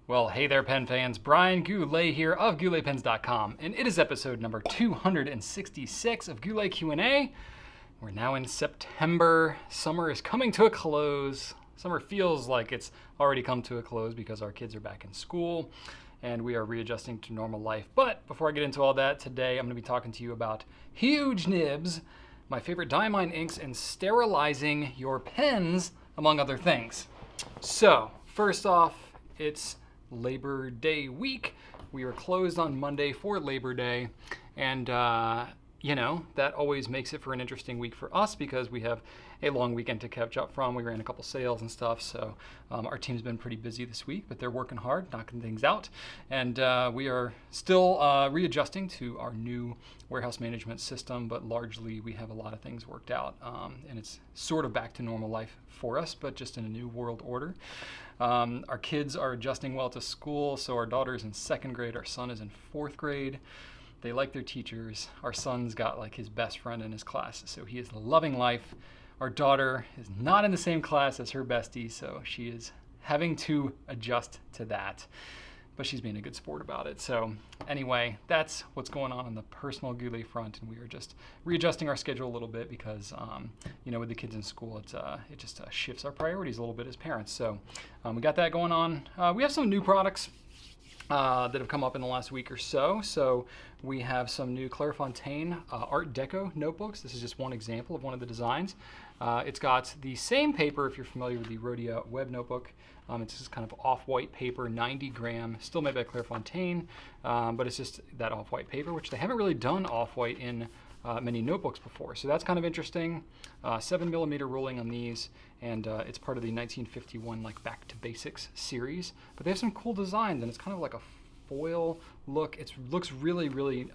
Well, hey there, pen fans. Brian Goulet here of GouletPens.com, and it is episode number 266 of Goulet Q&A. We're now in September. Summer is coming to a close. Summer feels like it's already come to a close because our kids are back in school and we are readjusting to normal life. But before I get into all that, today I'm going to be talking to you about huge nibs, my favorite Diamine inks, and sterilizing your pens, among other things. So, first off, it's Labor Day week. We were closed on Monday for Labor Day, and that always makes it for an interesting week for us because we have a long weekend to catch up from. We ran a couple sales and stuff, so our team's been pretty busy this week, but they're working hard, knocking things out, and we are still readjusting to our new warehouse management system, but largely we have a lot of things worked out, and it's sort of back to normal life for us, but just in a new world order. Our kids are adjusting well to school, so our daughter's in second grade, our son is in fourth grade. They like their teachers. Our son's got like his best friend in his class, so he is loving life. Our daughter is not in the same class as her bestie, so she is having to adjust to that, but she's being a good sport about it. So anyway, that's what's going on the personal Goulet front, and we are just readjusting our schedule a little bit because, with the kids in school, it just shifts our priorities a little bit as parents. So we got that going on. We have some new products that have come up in the last week or so. So we have some new Clairefontaine Art Deco notebooks. This is just one example of one of the designs. It's got the same paper if you're familiar with the Rhodia web notebook. It's just kind of off-white paper, 90 gram, still made by Clairefontaine, but it's just that off-white paper, which they haven't really done off-white in many notebooks before. So that's kind of interesting. 7mm rolling on these, and it's part of the 1951 like Back to Basics series. But they have some cool designs, and it's kind of like a foil look. It looks really, really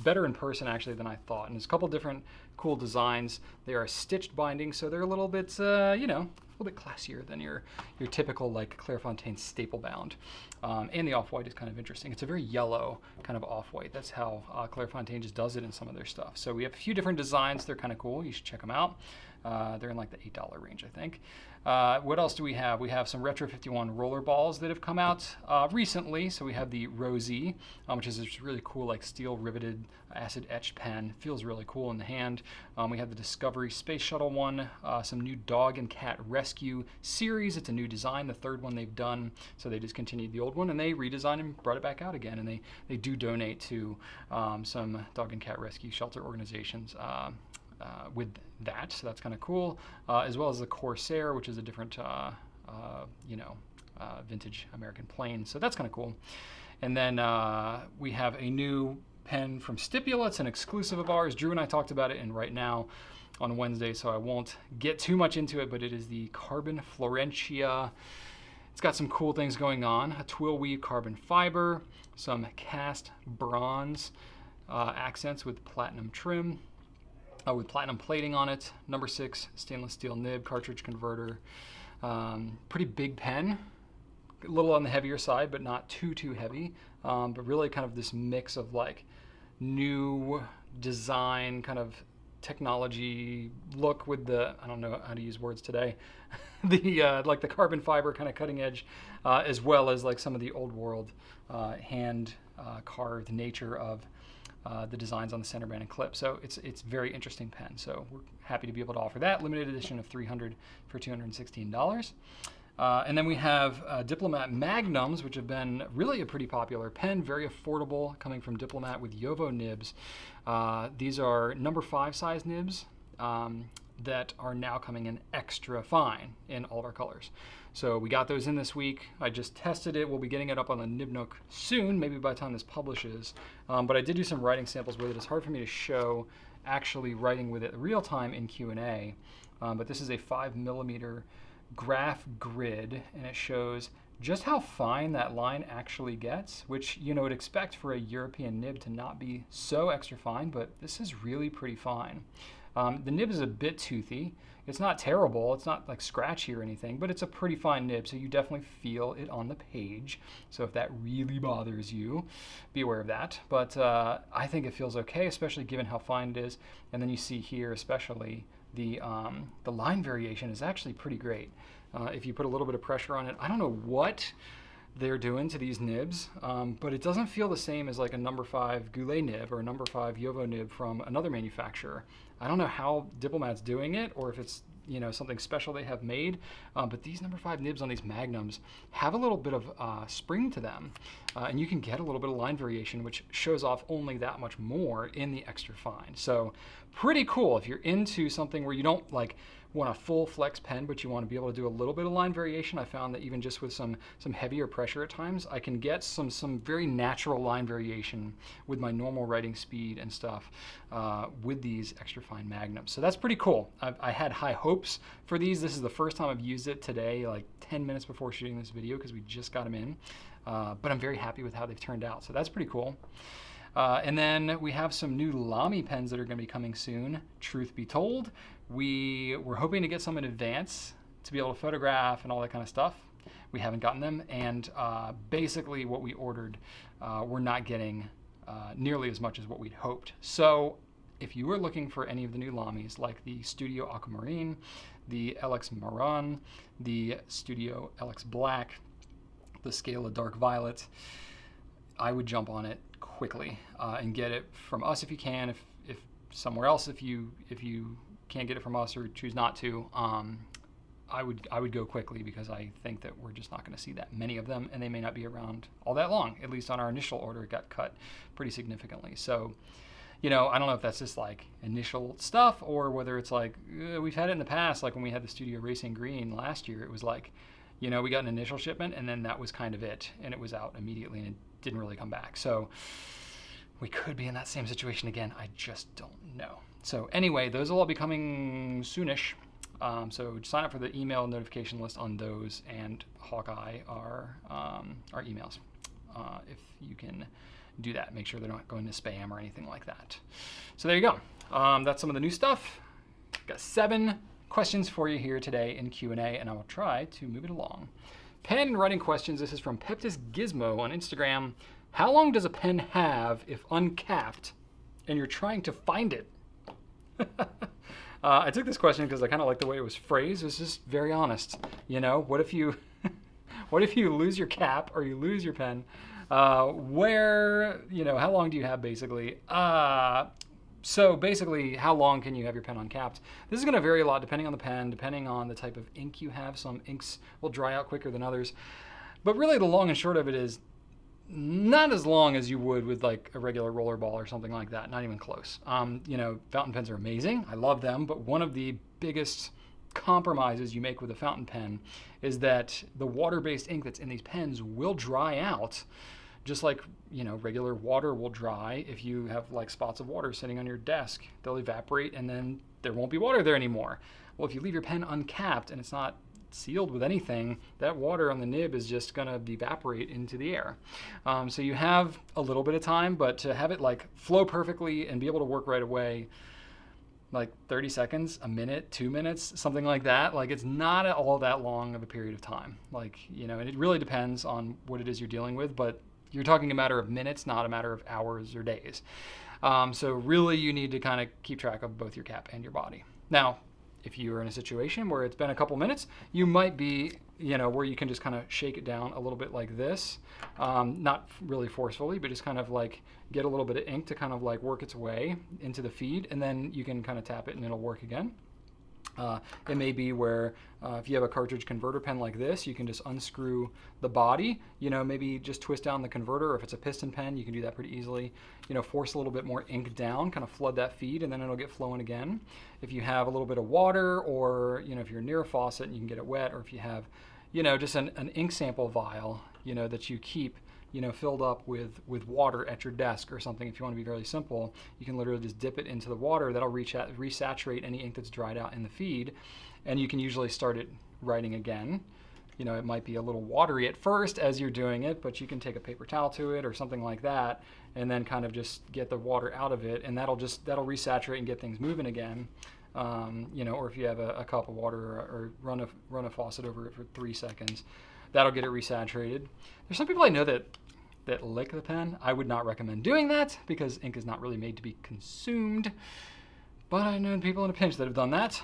better in person actually than I thought. And there's a couple different cool designs. They are stitched binding, so they're a little bit, a little bit classier than your typical like Clairefontaine staple bound. And the off-white is kind of interesting. It's a very yellow kind of off-white. That's how Clairefontaine just does it in some of their stuff. So we have a few different designs. They're kind of cool. You should check them out. They're in like the $8 range, I think. What else do we have? We have some Retro 51 roller balls that have come out recently. So we have the Rosie, which is this really cool like steel riveted acid etched pen. Feels really cool in the hand. We have the Discovery Space Shuttle one, some new dog and cat rescue series. It's a new design, the third one they've done. So they discontinued the old one and they redesigned and brought it back out again. And they do donate to some dog and cat rescue shelter organizations with that, so that's kind of cool, as well as the Corsair, which is a different, vintage American plane, so that's kind of cool. And then we have a new pen from Stipula. It's an exclusive of ours. Drew and I talked about it in Right Now on Wednesday, so I won't get too much into it, but it is the Carbon Florentia. It's got some cool things going on. A twill weave carbon fiber, some cast bronze accents with platinum trim, with platinum plating on it, number 6 stainless steel nib, cartridge converter. Pretty big pen, a little on the heavier side, but not too heavy. But really kind of this mix of like new design, kind of technology look with the, I don't know how to use words today, the like the carbon fiber kind of cutting edge, as well as like some of the old world hand carved nature of the designs on the center band and clip. So it's very interesting pen. So we're happy to be able to offer that. Limited edition of 300 for $216. And then we have Diplomat Magnums, which have been really a pretty popular pen, very affordable, coming from Diplomat with Yovo nibs. These are number 5 size nibs that are now coming in extra fine in all of our colors. So we got those in this week. I just tested it. We'll be getting it up on the Nib Nook soon, maybe by the time this publishes. But I did do some writing samples with it. It's hard for me to show actually writing with it real time in Q&A. But this is a 5mm graph grid, and it shows just how fine that line actually gets, which would expect for a European nib to not be so extra fine, but this is really pretty fine. The nib is a bit toothy. It's not terrible, it's not like scratchy or anything, but it's a pretty fine nib, so you definitely feel it on the page. So if that really bothers you, be aware of that. But I think it feels okay, especially given how fine it is. And then you see here especially the line variation is actually pretty great. If you put a little bit of pressure on it, I don't know what they're doing to these nibs, but it doesn't feel the same as like a number 5 Goulet nib or a number 5 Jovo nib from another manufacturer. I don't know how Diplomat's doing it, or if it's, you know, something special they have made, but these number 5 nibs on these Magnums have a little bit of spring to them, and you can get a little bit of line variation, which shows off only that much more in the extra fine. So pretty cool if you're into something where you don't like want a full flex pen, but you want to be able to do a little bit of line variation. I found that even just with some heavier pressure at times, I can get some very natural line variation with my normal writing speed and stuff with these extra fine Magnums. So that's pretty cool. I had high hopes for these. This is the first time I've used it today, like 10 minutes before shooting this video, because we just got them in. But I'm very happy with how they've turned out. So that's pretty cool. And then we have some new Lamy pens that are going to be coming soon. Truth be told, we were hoping to get some in advance to be able to photograph and all that kind of stuff. We haven't gotten them, and basically what we ordered, we're not getting nearly as much as what we'd hoped. So if you were looking for any of the new Lamys, like the Studio Aquamarine, the LX Marron, the Studio LX Black, the Scala Dark Violet, I would jump on it quickly and get it from us if you can. If somewhere else, if you can't get it from us or choose not to, I would go quickly, because I think that we're just not going to see that many of them, and they may not be around all that long. At least on our initial order, it got cut pretty significantly. So, you know, I don't know if that's just like initial stuff, or whether it's like we've had it in the past, like when we had the Studio Racing Green last year. It was like, you know, we got an initial shipment and then that was kind of it, and it was out immediately and it didn't really come back. So we could be in that same situation again. I just don't know. So anyway, those will all be coming soonish. So sign up for the email notification list on those, and Hawkeye our emails. If you can do that, make sure they're not going to spam or anything like that. So there you go. That's some of the new stuff. Got 7 questions for you here today in Q&A, and I will try to move it along. Pen and writing questions. This is from Peptis Gizmo on Instagram. How long does a pen have if uncapped and you're trying to find it? I took this question because I kind of like the way it was phrased. It was just very honest. You know, what if you lose your cap or you lose your pen? Where, you know, how long do you have basically? So basically, how long can you have your pen uncapped? This is going to vary a lot depending on the pen, depending on the type of ink you have. Some inks will dry out quicker than others. But really the long and short of it is not as long as you would with like a regular roller ball or something like that, not even close. You know, fountain pens are amazing. I love them, but one of the biggest compromises you make with a fountain pen is that the water-based ink that's in these pens will dry out, just like, you know, regular water will dry. If you have like spots of water sitting on your desk, they'll evaporate and then there won't be water there anymore. Well, if you leave your pen uncapped and it's not sealed with anything, that water on the nib is just gonna evaporate into the air. So you have a little bit of time, but to have it like flow perfectly and be able to work right away, like 30 seconds, a minute, 2 minutes, something like that, like it's not all that long of a period of time. Like, you know, and it really depends on what it is you're dealing with, but you're talking a matter of minutes, not a matter of hours or days. So really you need to kind of keep track of both your cap and your body. Now, if you are in a situation where it's been a couple minutes, you might be, you know, where you can just kind of shake it down a little bit like this. Not really forcefully, but just kind of like get a little bit of ink to kind of like work its way into the feed, and then you can kind of tap it and it'll work again. It may be where if you have a cartridge converter pen like this, you can just unscrew the body, you know, maybe just twist down the converter, or if it's a piston pen, you can do that pretty easily. You know, force a little bit more ink down, kind of flood that feed, and then it'll get flowing again. If you have a little bit of water, or, you know, if you're near a faucet and you can get it wet, or if you have, you know, just an ink sample vial, you know, that you keep, you know, filled up with water at your desk or something. If you want to be really simple, you can literally just dip it into the water. That'll resaturate any ink that's dried out in the feed, and you can usually start it writing again. You know, it might be a little watery at first as you're doing it, but you can take a paper towel to it or something like that, and then kind of just get the water out of it, and that'll resaturate and get things moving again. You know, or if you have a cup of water, or run a faucet over it for 3 seconds, that'll get it resaturated. There's some people I know that lick the pen. I would not recommend doing that because ink is not really made to be consumed. But I know people in a pinch that have done that.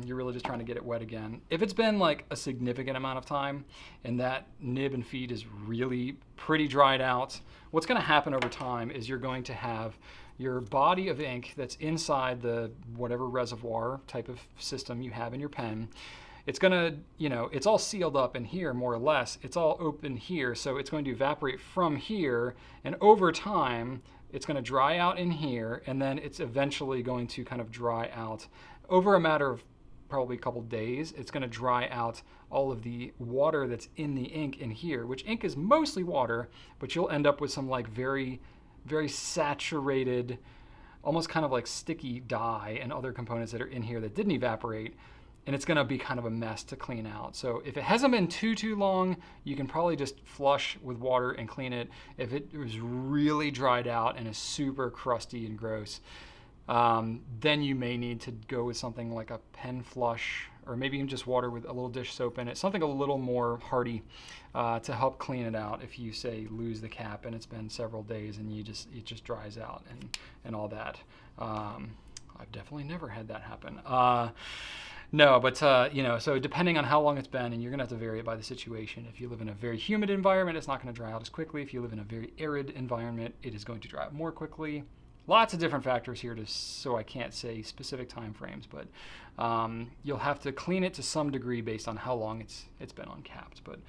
You're really just trying to get it wet again. If it's been like a significant amount of time and that nib and feed is really pretty dried out, what's going to happen over time is you're going to have your body of ink that's inside the whatever reservoir type of system you have in your pen. It's going to, it's all sealed up in here more or less. It's all open here, so it's going to evaporate from here, and over time, it's going to dry out in here, and then it's eventually going to kind of dry out over a matter of probably a couple days. It's going to dry out all of the water that's in the ink in here, which ink is mostly water, but you'll end up with some like very, very saturated, almost kind of like sticky dye and other components that are in here that didn't evaporate. And it's going to be kind of a mess to clean out. So if it hasn't been too long, you can probably just flush with water and clean it. If it was really dried out and is super crusty and gross, then you may need to go with something like a pen flush, or maybe even just water with a little dish soap in it, something a little more hardy to help clean it out if you, say, lose the cap and it's been several days and it just dries out and all that. I've definitely never had that happen. No, but so depending on how long it's been, and you're gonna have to vary it by the situation. If you live in a very humid environment, it's not gonna dry out as quickly. If you live in a very arid environment, it is going to dry out more quickly. Lots of different factors here, so I can't say specific time frames, but you'll have to clean it to some degree based on how long it's been uncapped. But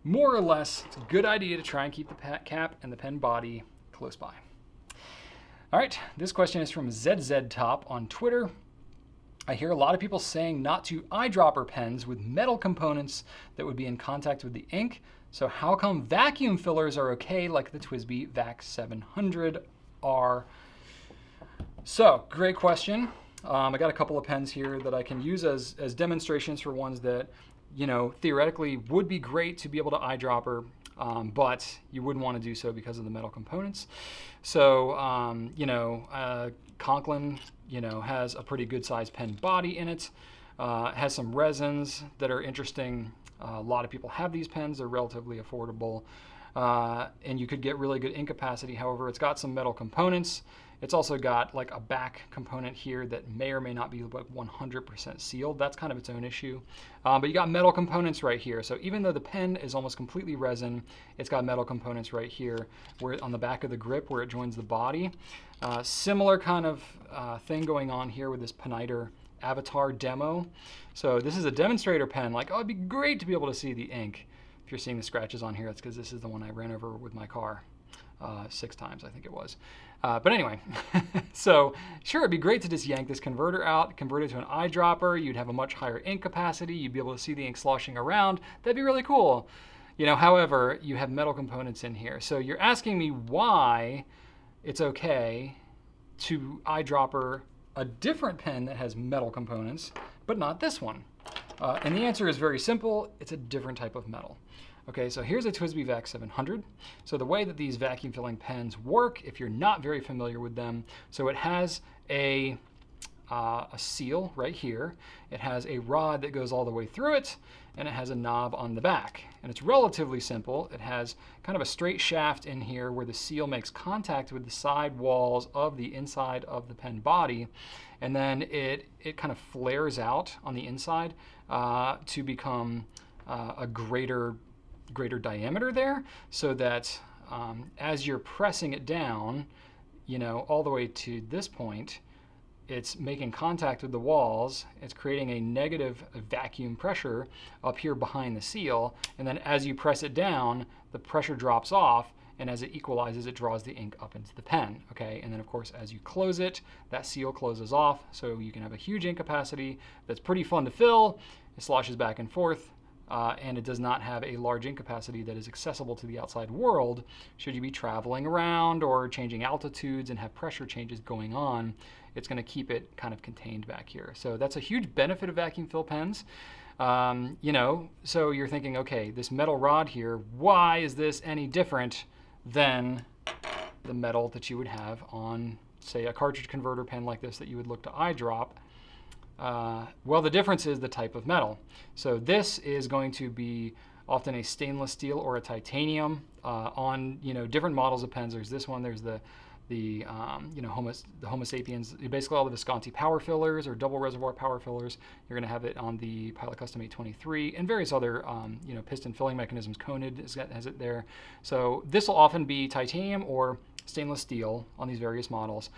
more or less, it's a good idea to try and keep the cap and the pen body close by. All right, this question is from ZZ Top on Twitter. I hear a lot of people saying not to eyedropper pens with metal components that would be in contact with the ink. So how come vacuum fillers are okay, like the TWSBI VAC 700R? So great question. I got a couple of pens here that I can use as demonstrations for ones that, theoretically would be great to be able to eyedropper, but you wouldn't want to do so because of the metal components. So, Conklin, has a pretty good sized pen body in it, has some resins that are interesting. A lot of people have these pens, they're relatively affordable, and you could get really good ink capacity. However, it's got some metal components. It's also got like a back component here that may or may not be like 100% sealed. That's kind of its own issue. But you got metal components right here. So even though the pen is almost completely resin, it's got metal components right here where on the back of the grip where it joins the body. Similar kind of thing going on here with this Peniter Avatar demo. So this is a demonstrator pen. Like, oh, it'd be great to be able to see the ink. If you're seeing the scratches on here, that's because this is the one I ran over with my car 6 times, I think it was. But anyway, so sure, it'd be great to just yank this converter out, convert it to an eyedropper. You'd have a much higher ink capacity. You'd be able to see the ink sloshing around. That'd be really cool. However, you have metal components in here. So you're asking me why it's okay to eyedropper a different pen that has metal components, but not this one. And the answer is very simple. It's a different type of metal. Okay, so here's a TWSBI VAC 700. So the way that these vacuum filling pens work, if you're not very familiar with them, so it has a seal right here. It has a rod that goes all the way through it, and it has a knob on the back. And it's relatively simple. It has kind of a straight shaft in here where the seal makes contact with the side walls of the inside of the pen body, and then it kind of flares out on the inside to become a greater diameter there, so that as you're pressing it down, all the way to this point, it's making contact with the walls. It's creating a negative vacuum pressure up here behind the seal, and then as you press it down, the pressure drops off, and as it equalizes, it draws the ink up into the pen, okay? And then of course, as you close it, that seal closes off, so you can have a huge ink capacity that's pretty fun to fill. It sloshes back and forth. And it does not have a large ink capacity that is accessible to the outside world should you be traveling around or changing altitudes and have pressure changes going on. It's going to keep it kind of contained back here. So that's a huge benefit of vacuum fill pens. So you're thinking, okay, this metal rod here, why is this any different than the metal that you would have on, say, a cartridge converter pen like this that you would look to eyedrop? Well, the difference is the type of metal. So this is going to be often a stainless steel or a titanium. On different models of pens, there's this one, there's the the Homo sapiens, basically all the Visconti power fillers or double reservoir power fillers. You're going to have it on the Pilot Custom 823 and various other piston filling mechanisms. Conid has it there. So this will often be titanium or stainless steel on these various models,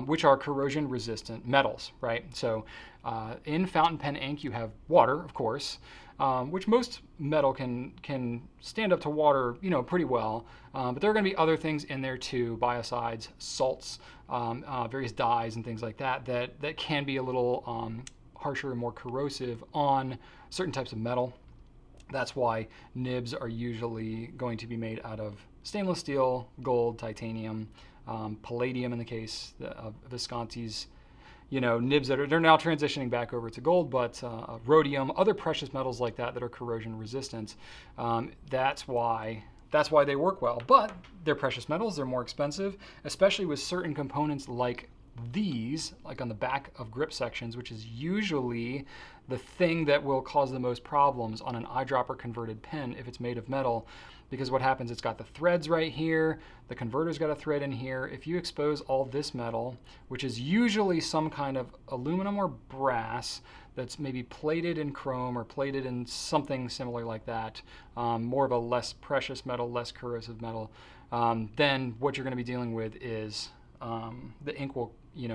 which are corrosion resistant metals, right? So in fountain pen ink, you have water, of course, which most metal can stand up to water, pretty well. But there are going to be other things in there too, biocides, salts, various dyes and things like that can be a little harsher and more corrosive on certain types of metal. That's why nibs are usually going to be made out of stainless steel, gold, titanium, palladium in the case of Visconti's. Nibs they're now transitioning back over to gold, but rhodium, other precious metals like that are corrosion resistant. That's why they work well. But they're precious metals, they're more expensive, especially with certain components like these, like on the back of grip sections, which is usually the thing that will cause the most problems on an eyedropper converted pen if it's made of metal. Because what happens, it's got the threads right here, the converter's got a thread in here. If you expose all this metal, which is usually some kind of aluminum or brass that's maybe plated in chrome or plated in something similar like that, more of a less precious metal, less corrosive metal, then what you're going to be dealing with is the ink will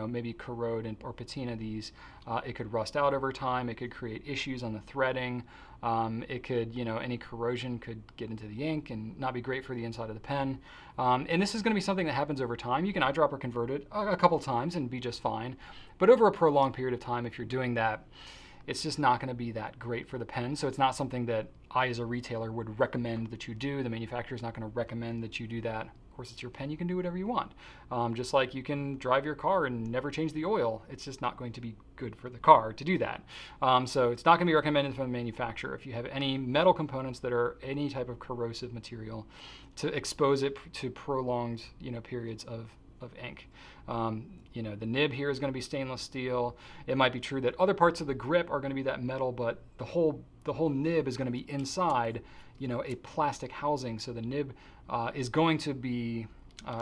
maybe corrode or patina these. It could rust out over time. It could create issues on the threading. It could, any corrosion could get into the ink and not be great for the inside of the pen. And this is going to be something that happens over time. You can eyedropper convert it a couple times and be just fine. But over a prolonged period of time, if you're doing that, it's just not going to be that great for the pen. So it's not something that I, as a retailer, would recommend that you do. The manufacturer is not going to recommend that you do that. Of course, it's your pen. You can do whatever you want. Just like you can drive your car and never change the oil. It's just not going to be good for the car to do that. So it's not going to be recommended from the manufacturer. If you have any metal components that are any type of corrosive material, to expose it to prolonged periods of ink. The nib here is going to be stainless steel. It might be true that other parts of the grip are going to be that metal, but the whole nib is going to be inside a plastic housing. So the nib is going to be,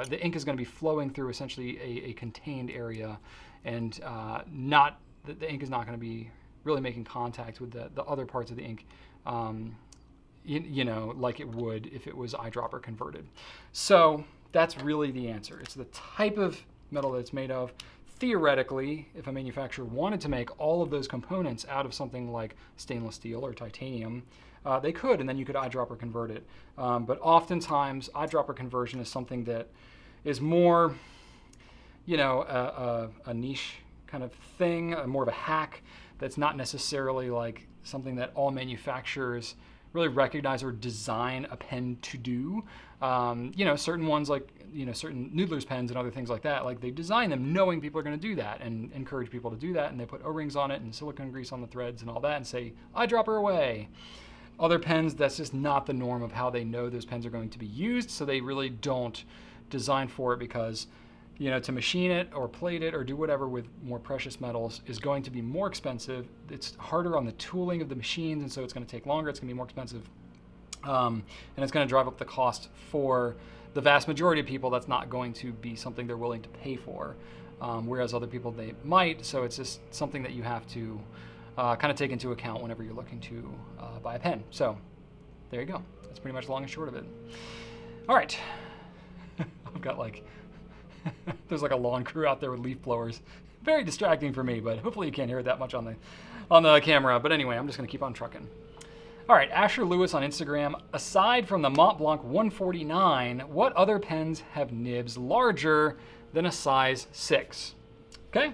the ink is going to be flowing through essentially a contained area, and the ink is not going to be really making contact with the other parts of the ink, like it would if it was eyedropper converted. So that's really the answer. It's the type of metal that it's made of. Theoretically, if a manufacturer wanted to make all of those components out of something like stainless steel or titanium, they could, and then you could eyedropper convert it. But oftentimes, eyedropper conversion is something that is more, a niche kind of thing, more of a hack that's not necessarily like something that all manufacturers really recognize or design a pen to do. Certain ones like, certain Noodler's pens and other things like that, like they design them knowing people are going to do that and encourage people to do that, and they put O-rings on it and silicone grease on the threads and all that and say, eyedropper away. Other pens, that's just not the norm of how they know those pens are going to be used, so they really don't design for it because, to machine it or plate it or do whatever with more precious metals is going to be more expensive. It's harder on the tooling of the machines, and so it's going to take longer. It's going to be more expensive. And it's going to drive up the cost for the vast majority of people. That's not going to be something they're willing to pay for, whereas other people, they might. So it's just something that you have to kind of take into account whenever you're looking to buy a pen. So there you go. That's pretty much the long and short of it. All right. I've got there's like a lawn crew out there with leaf blowers. Very distracting for me, but hopefully you can't hear it that much on the camera. But anyway, I'm just going to keep on trucking. All right, asherlewis on Instagram. Aside from the Montblanc 149, what other pens have nibs larger than a size 6? Okay.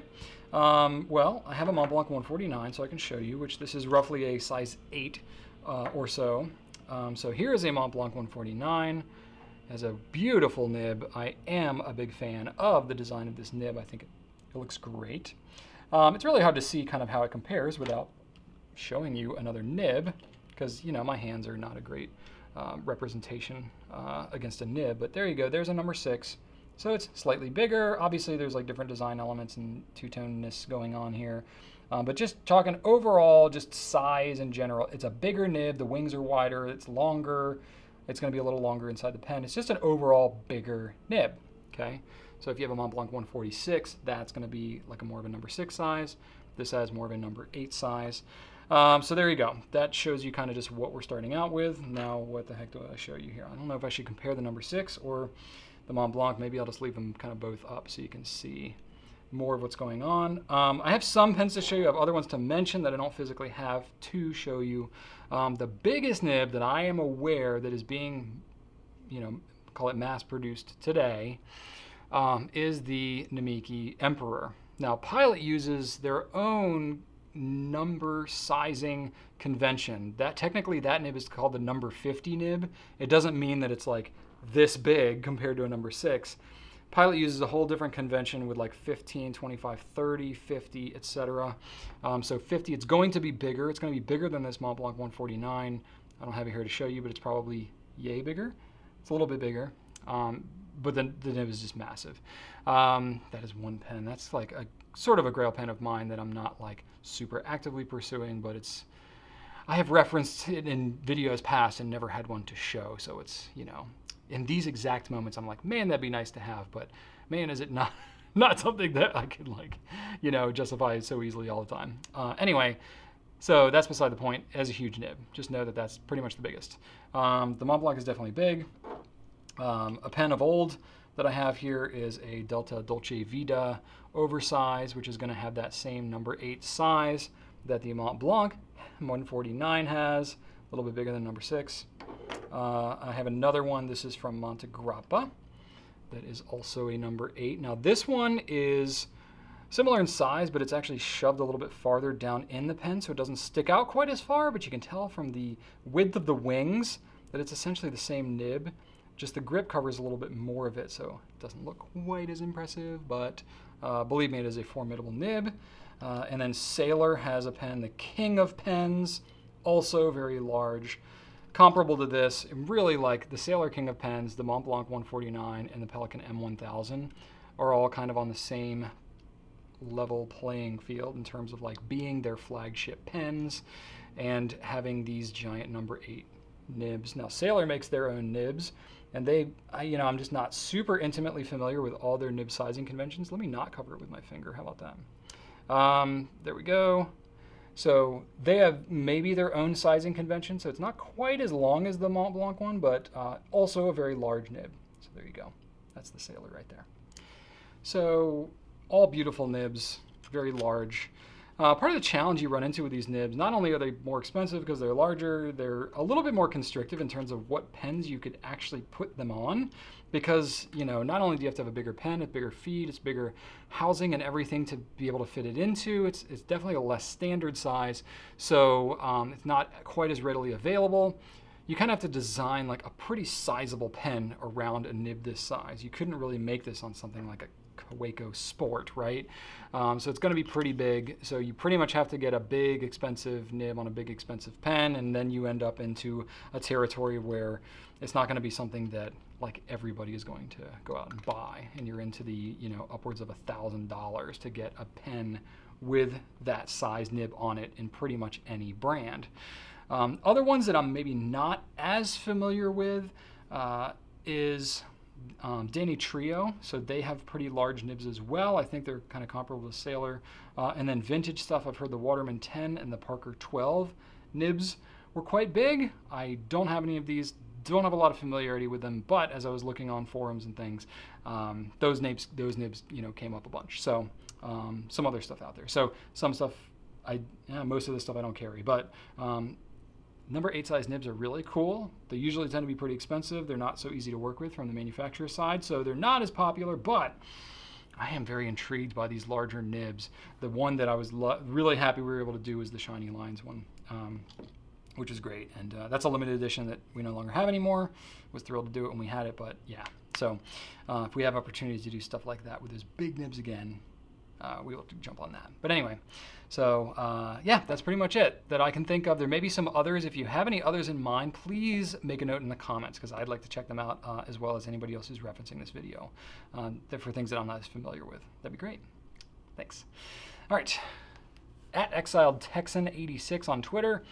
Well, I have a Montblanc 149, so I can show you, which this is roughly a size 8 or so. So here is a Montblanc 149. It has a beautiful nib. I am a big fan of the design of this nib. I think it looks great. It's really hard to see kind of how it compares without showing you another nib, because my hands are not a great representation against a nib. But there you go. There's a number 6. So it's slightly bigger. Obviously, there's like different design elements and two-tonedness going on here. But just talking overall, just size in general, it's a bigger nib. The wings are wider. It's longer. It's going to be a little longer inside the pen. It's just an overall bigger nib. okay? So if you have a Montblanc 146, that's going to be like a more of a number 6 size. This has more of a number 8 size. So there you go. That shows you kind of just what we're starting out with. Now, what the heck do I show you here? I don't know if I should compare the number 6 or the Montblanc. Maybe I'll just leave them kind of both up so you can see more of what's going on. I have some pens to show you. I have other ones to mention that I don't physically have to show you. The biggest nib that I am aware that is being, call it mass produced today, is the Namiki Emperor. Now, Pilot uses their own number sizing convention. Technically that nib is called the number 50 nib. It doesn't mean that it's like this big compared to a number 6. Pilot uses a whole different convention with like 15, 25, 30, 50, etc. So 50, it's going to be bigger. It's going to be bigger than this Montblanc 149. I don't have it here to show you, but it's probably yay bigger. It's a little bit bigger, but then the nib is just massive. That is one pen. That's like a sort of a grail pen of mine that I'm not like super actively pursuing, but I have referenced it in videos past and never had one to show. So it's, in these exact moments, I'm like, man, that'd be nice to have, but man, is it not something that I could like, justify so easily all the time. Anyway, so that's beside the point. It has a huge nib. Just know that that's pretty much the biggest. The Montblanc is definitely big. A pen of old that I have here is a Delta Dolce Vita oversize, which is going to have that same number 8 size that the Montblanc 149 has, a little bit bigger than number 6. I have another one. This is from Montegrappa that is also a number 8. Now this one is similar in size, but it's actually shoved a little bit farther down in the pen, so it doesn't stick out quite as far, but you can tell from the width of the wings that it's essentially the same nib. Just the grip covers a little bit more of it, so it doesn't look quite as impressive, but believe me, it is a formidable nib. And then Sailor has a pen, the king of pens, also very large. Comparable to this, really like the Sailor king of pens, the Montblanc 149 and the Pelikan M1000 are all kind of on the same level playing field in terms of like being their flagship pens and having these giant number 8 nibs. Now Sailor makes their own nibs, and I'm just not super intimately familiar with all their nib sizing conventions. Let me not cover it with my finger. How about that? There we go. So they have maybe their own sizing convention, so it's not quite as long as the Montblanc one, but also a very large nib. So there you go. That's the Sailor right there. So all beautiful nibs, very large. Part of the challenge you run into with these nibs, not only are they more expensive because they're larger, they're a little bit more constrictive in terms of what pens you could actually put them on, because not only do you have to have a bigger pen, it's bigger feed, it's bigger housing and everything to be able to fit it into. It's definitely a less standard size, so it's not quite as readily available. You kind of have to design like a pretty sizable pen around a nib this size. You couldn't really make this on something like a Waco Sport, right? So it's going to be pretty big. So you pretty much have to get a big, expensive nib on a big, expensive pen, and then you end up into a territory where it's not going to be something that like everybody is going to go out and buy, and you're into the upwards of $1,000 to get a pen with that size nib on it in pretty much any brand. Other ones that I'm maybe not as familiar with is Danny Trio. So they have pretty large nibs as well. I think they're kind of comparable to Sailor. And then vintage stuff, I've heard the Waterman 10 and the Parker 12 nibs were quite big. I don't have any of these, don't have a lot of familiarity with them, but as I was looking on forums and things, those nibs came up a bunch. So some other stuff out there. So some stuff, most of this stuff I don't carry, but number 8 size nibs are really cool. They usually tend to be pretty expensive. They're not so easy to work with from the manufacturer side, so they're not as popular, but I am very intrigued by these larger nibs. The one that I was really happy we were able to do is the Shiny Lines one, which is great. And that's a limited edition that we no longer have anymore. Was thrilled to do it when we had it, but yeah. So if we have opportunities to do stuff like that with those big nibs again, we will have to jump on that. But anyway, so yeah, that's pretty much it that I can think of. There may be some others. If you have any others in mind, please make a note in the comments, because I'd like to check them out as well as anybody else who's referencing this video for things that I'm not as familiar with. That'd be great. Thanks. All right. At ExiledTexan86 on Twitter,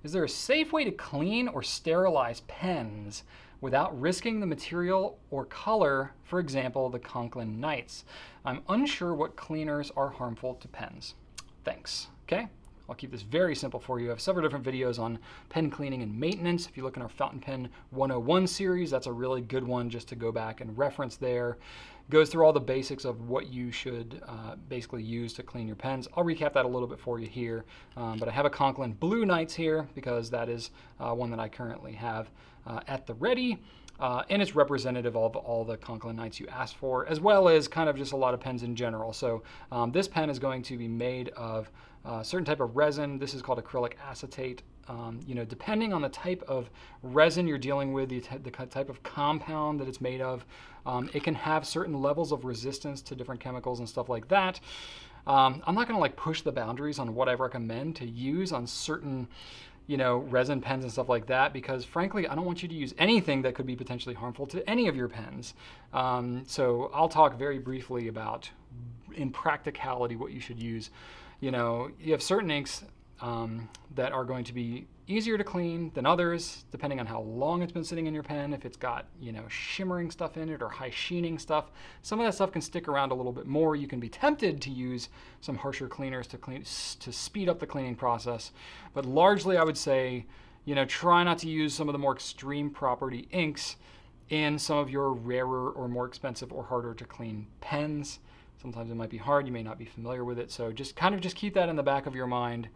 is there a safe way to clean or sterilize pens without risking the material or color, for example, the Conklin Nights. I'm unsure what cleaners are harmful to pens. Thanks. Okay? I'll keep this very simple for you. I have several different videos on pen cleaning and maintenance. If you look in our Fountain Pen 101 series, that's a really good one just to go back and reference there. Goes through all the basics of what you should basically use to clean your pens. I'll recap that a little bit for you here. But I have a Conklin Blue Nights here because that is one that I currently have at the ready. And it's representative of all the Conklin Nights you asked for, as well as kind of just a lot of pens in general. So this pen is going to be made of a certain type of resin. This is called acrylic acetate. Depending on the type of resin you're dealing with, the type of compound that it's made of, it can have certain levels of resistance to different chemicals and stuff like that. I'm not going to like push the boundaries on what I recommend to use on certain resin pens and stuff like that, because frankly, I don't want you to use anything that could be potentially harmful to any of your pens. So I'll talk very briefly about, in practicality, what you should use. You have certain inks that are going to be easier to clean than others, depending on how long it's been sitting in your pen. If it's got, shimmering stuff in it or high sheening stuff, some of that stuff can stick around a little bit more. You can be tempted to use some harsher cleaners to speed up the cleaning process. But largely, I would say, try not to use some of the more extreme property inks in some of your rarer or more expensive or harder to clean pens. Sometimes it might be hard. You may not be familiar with it. So just keep that in the back of your mind,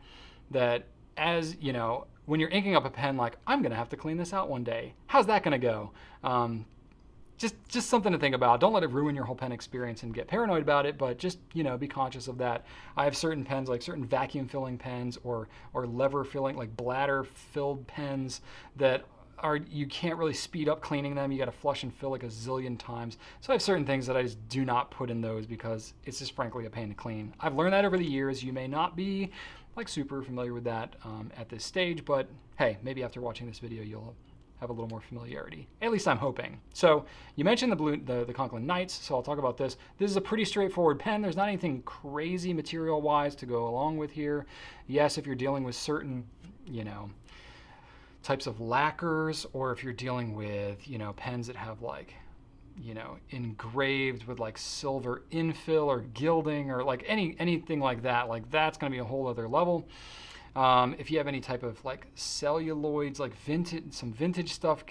that as when you're inking up a pen, like, I'm going to have to clean this out one day. How's that going to go? Just something to think about. Don't let it ruin your whole pen experience and get paranoid about it, but just, be conscious of that. I have certain pens, like certain vacuum filling pens or lever filling, like bladder filled pens that you can't really speed up cleaning them. You got to flush and fill like a zillion times. So I have certain things that I just do not put in those because it's just frankly a pain to clean. I've learned that over the years. You may not be like super familiar with that at this stage, but hey, maybe after watching this video, you'll have a little more familiarity. At least I'm hoping. So you mentioned the Conklin Nights, so I'll talk about this. This is a pretty straightforward pen. There's not anything crazy material-wise to go along with here. Yes, if you're dealing with certain, types of lacquers, or if you're dealing with, pens that have like, engraved with like silver infill or gilding or like anything like that's going to be a whole other level. If you have any type of like celluloids, like some vintage stuff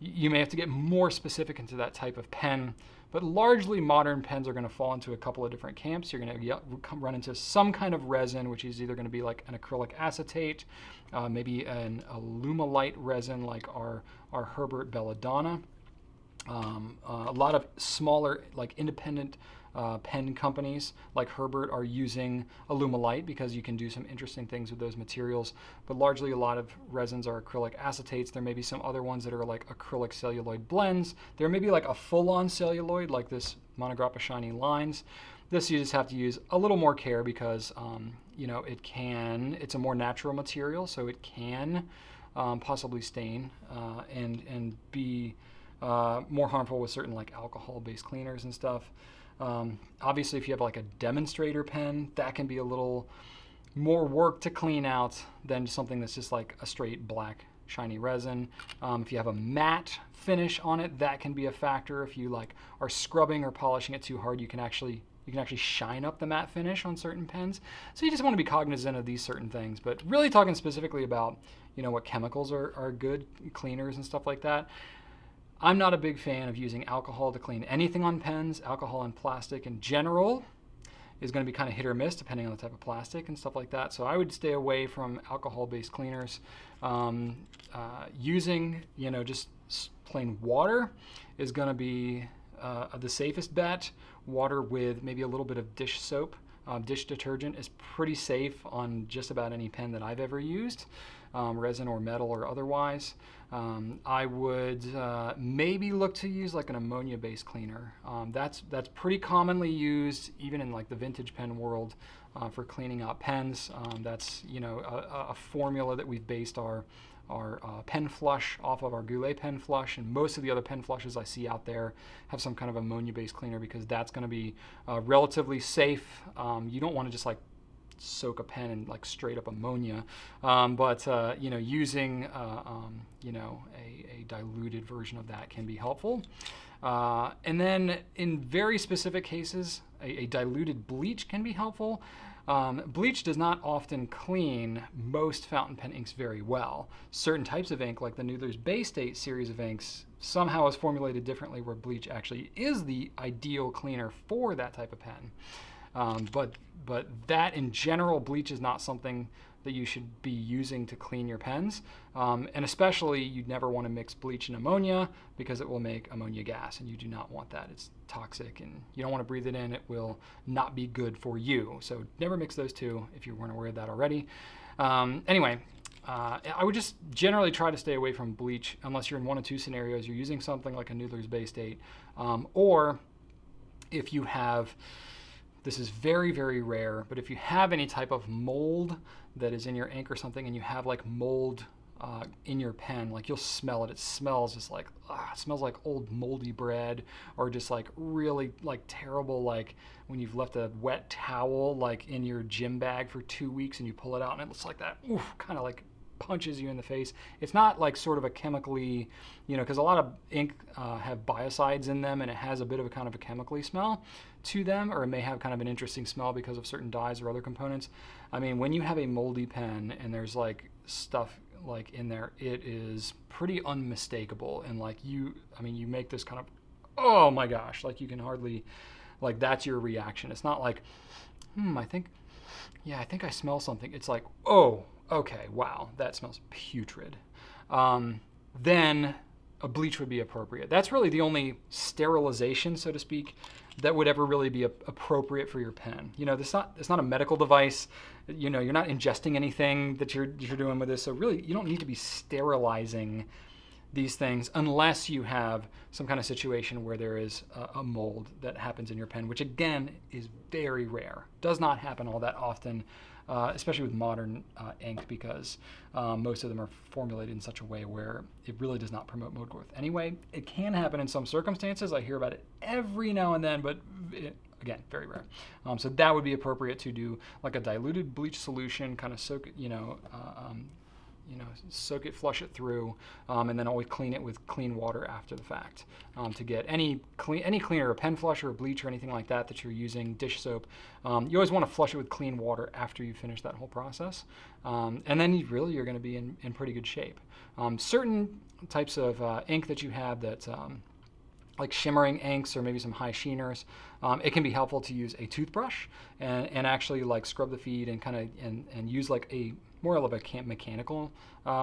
you may have to get more specific into that type of pen. But largely modern pens are going to fall into a couple of different camps. You're going to run into some kind of resin, which is either going to be like an acrylic acetate, maybe an alumilite resin like our Herbert Belladonna. A lot of smaller, like independent pen companies like Herbert are using alumilite because you can do some interesting things with those materials. But largely a lot of resins are acrylic acetates. There may be some other ones that are like acrylic celluloid blends. There may be like a full-on celluloid like this Monograppa Shiny Lines. This you just have to use a little more care because it's a more natural material, so it can possibly stain and be more harmful with certain like alcohol-based cleaners and stuff. Obviously, if you have like a demonstrator pen, that can be a little more work to clean out than something that's just like a straight black shiny resin. If you have a matte finish on it, that can be a factor. If you like are scrubbing or polishing it too hard, you can actually shine up the matte finish on certain pens. So you just want to be cognizant of these certain things. But really talking specifically about what chemicals are good cleaners and stuff like that. I'm not a big fan of using alcohol to clean anything on pens. Alcohol and plastic in general is going to be kind of hit or miss depending on the type of plastic and stuff like that. So I would stay away from alcohol-based cleaners. Using, just plain water is going to be the safest bet. Water with maybe a little bit of dish soap. Dish detergent is pretty safe on just about any pen that I've ever used, resin or metal or otherwise. I would maybe look to use like an ammonia-based cleaner. That's pretty commonly used even in like the vintage pen world for cleaning out pens. That's a formula that we've based our pen flush off of, our Goulet pen flush, and most of the other pen flushes I see out there have some kind of ammonia-based cleaner because that's going to be relatively safe. You don't want to just like soak a pen in like straight up ammonia, but you know, using you know, a diluted version of that can be helpful. And then in very specific cases, a diluted bleach can be helpful. Bleach does not often clean most fountain pen inks very well. Certain types of ink, like the Noodler's Bay State series of inks, somehow is formulated differently where bleach actually is the ideal cleaner for that type of pen. But that in general, bleach is not something that you should be using to clean your pens. And especially you'd never want to mix bleach and ammonia because it will make ammonia gas, and you do not want that. It's toxic and you don't want to breathe it in. It will not be good for you. So never mix those two if you weren't aware of that already. Anyway, I would just generally try to stay away from bleach unless you're in one of two scenarios. You're using something like a Noodler's Bay State, or if you have, this is very, very rare, but if you have any type of mold that is in your ink or something, and you have like mold in your pen, like you'll smell it. It smells just like, it smells like old moldy bread, or just like really like terrible, like when you've left a wet towel like in your gym bag for 2 weeks and you pull it out and it looks like that, kind of like punches you in the face. It's not like sort of a chemically, you know, because a lot of ink have biocides in them, and it has a bit of a kind of a chemically smell to them, or it may have kind of an interesting smell because of certain dyes or other components. I mean, when you have a moldy pen and there's like stuff like in there, it is pretty unmistakable. And like you make this kind of, oh my gosh, like you can hardly, like that's your reaction. It's not like, I think I smell something. It's like, oh, okay, wow, that smells putrid. Then a bleach would be appropriate. That's really the only sterilization, so to speak, that would ever really be appropriate for your pen. You know, it's not a medical device. You know, you're not ingesting anything that you're doing with this. So really, you don't need to be sterilizing these things unless you have some kind of situation where there is a mold that happens in your pen, which again is very rare. Does not happen all that often, especially with modern ink, because most of them are formulated in such a way where it really does not promote mold growth. Anyway, it can happen in some circumstances. I hear about it every now and then, but again, very rare. So that would be appropriate to do like a diluted bleach solution, kind of soak it, soak it, flush it through, and then always clean it with clean water after the fact to get any cleaner, a pen flusher, or bleach, or anything like that you're using, dish soap. You always want to flush it with clean water after you finish that whole process, and then you're going to be in pretty good shape. Certain types of ink that you have that like shimmering inks or maybe some high sheeners, it can be helpful to use a toothbrush and actually like scrub the feed and kind of and use like a more of a mechanical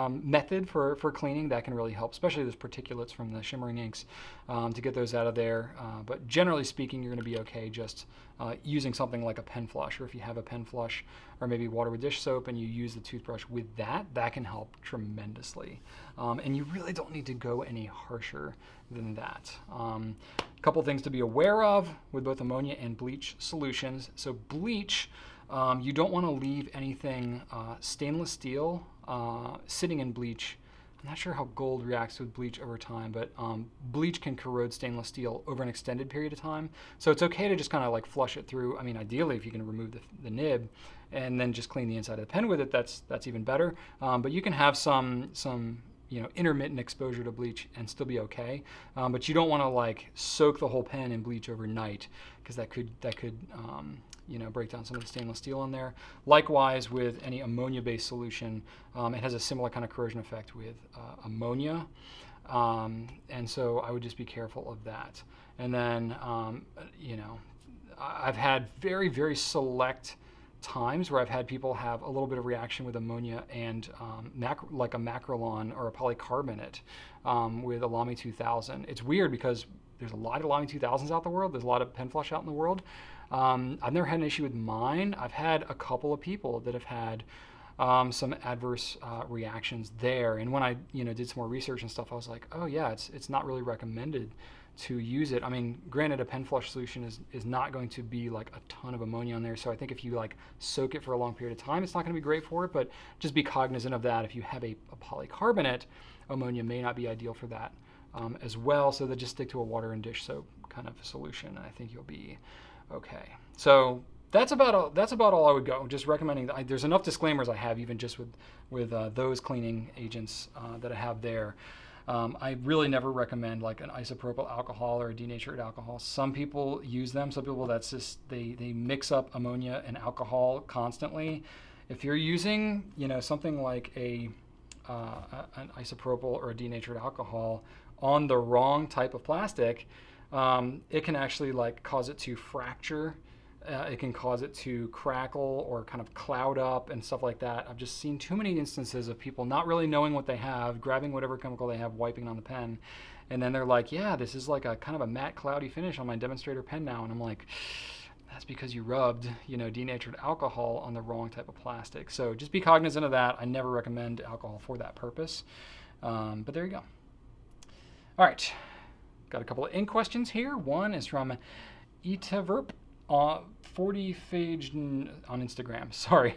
method for cleaning. That can really help, especially those particulates from the shimmering inks, to get those out of there. But generally speaking, you're going to be okay just using something like a pen flush, or if you have a pen flush or maybe water with dish soap and you use the toothbrush with that can help tremendously. And you really don't need to go any harsher than that. A couple things to be aware of with both ammonia and bleach solutions. So bleach, you don't want to leave anything stainless steel sitting in bleach. I'm not sure how gold reacts with bleach over time, but bleach can corrode stainless steel over an extended period of time. So it's okay to just kind of like flush it through. I mean, ideally, if you can remove the nib and then just clean the inside of the pen with it, that's even better. But you can have some intermittent exposure to bleach and still be okay. But you don't want to like soak the whole pen in bleach overnight, because that could break down some of the stainless steel in there. Likewise, with any ammonia-based solution, it has a similar kind of corrosion effect with ammonia. And so I would just be careful of that. And then, I've had very, very select times where I've had people have a little bit of reaction with ammonia and like a macrolon or a polycarbonate with a Lamy 2000. It's weird because there's a lot of Lamy 2000s out in the world. There's a lot of pen flush out in the world. I've never had an issue with mine. I've had a couple of people that have had some adverse reactions there. And when I did some more research and stuff, I was like, oh yeah, it's not really recommended to use it. I mean, granted, a pen flush solution is not going to be like a ton of ammonia on there. So I think if you like soak it for a long period of time, it's not going to be great for it. But just be cognizant of that. If you have a polycarbonate, ammonia may not be ideal for that as well. So just stick to a water and dish soap kind of solution, and I think you'll be okay. So that's about all I would go. Just recommending that there's enough disclaimers I have even just with those cleaning agents that I have there. I really never recommend like an isopropyl alcohol or a denatured alcohol. Some people use them. Some people that's just they mix up ammonia and alcohol constantly. If you're using something like an isopropyl or a denatured alcohol on the wrong type of plastic, it can actually like cause it to fracture. It can cause it to crackle or kind of cloud up and stuff like that. I've just seen too many instances of people not really knowing what they have, grabbing whatever chemical they have, wiping on the pen, and then they're like, yeah, this is like a kind of a matte cloudy finish on my demonstrator pen now. And I'm like, that's because you rubbed denatured alcohol on the wrong type of plastic. So just be cognizant of that. I never recommend alcohol for that purpose. But there you go. All right, got a couple of ink questions here. One is from Itaverp. 40 phage on Instagram. Sorry,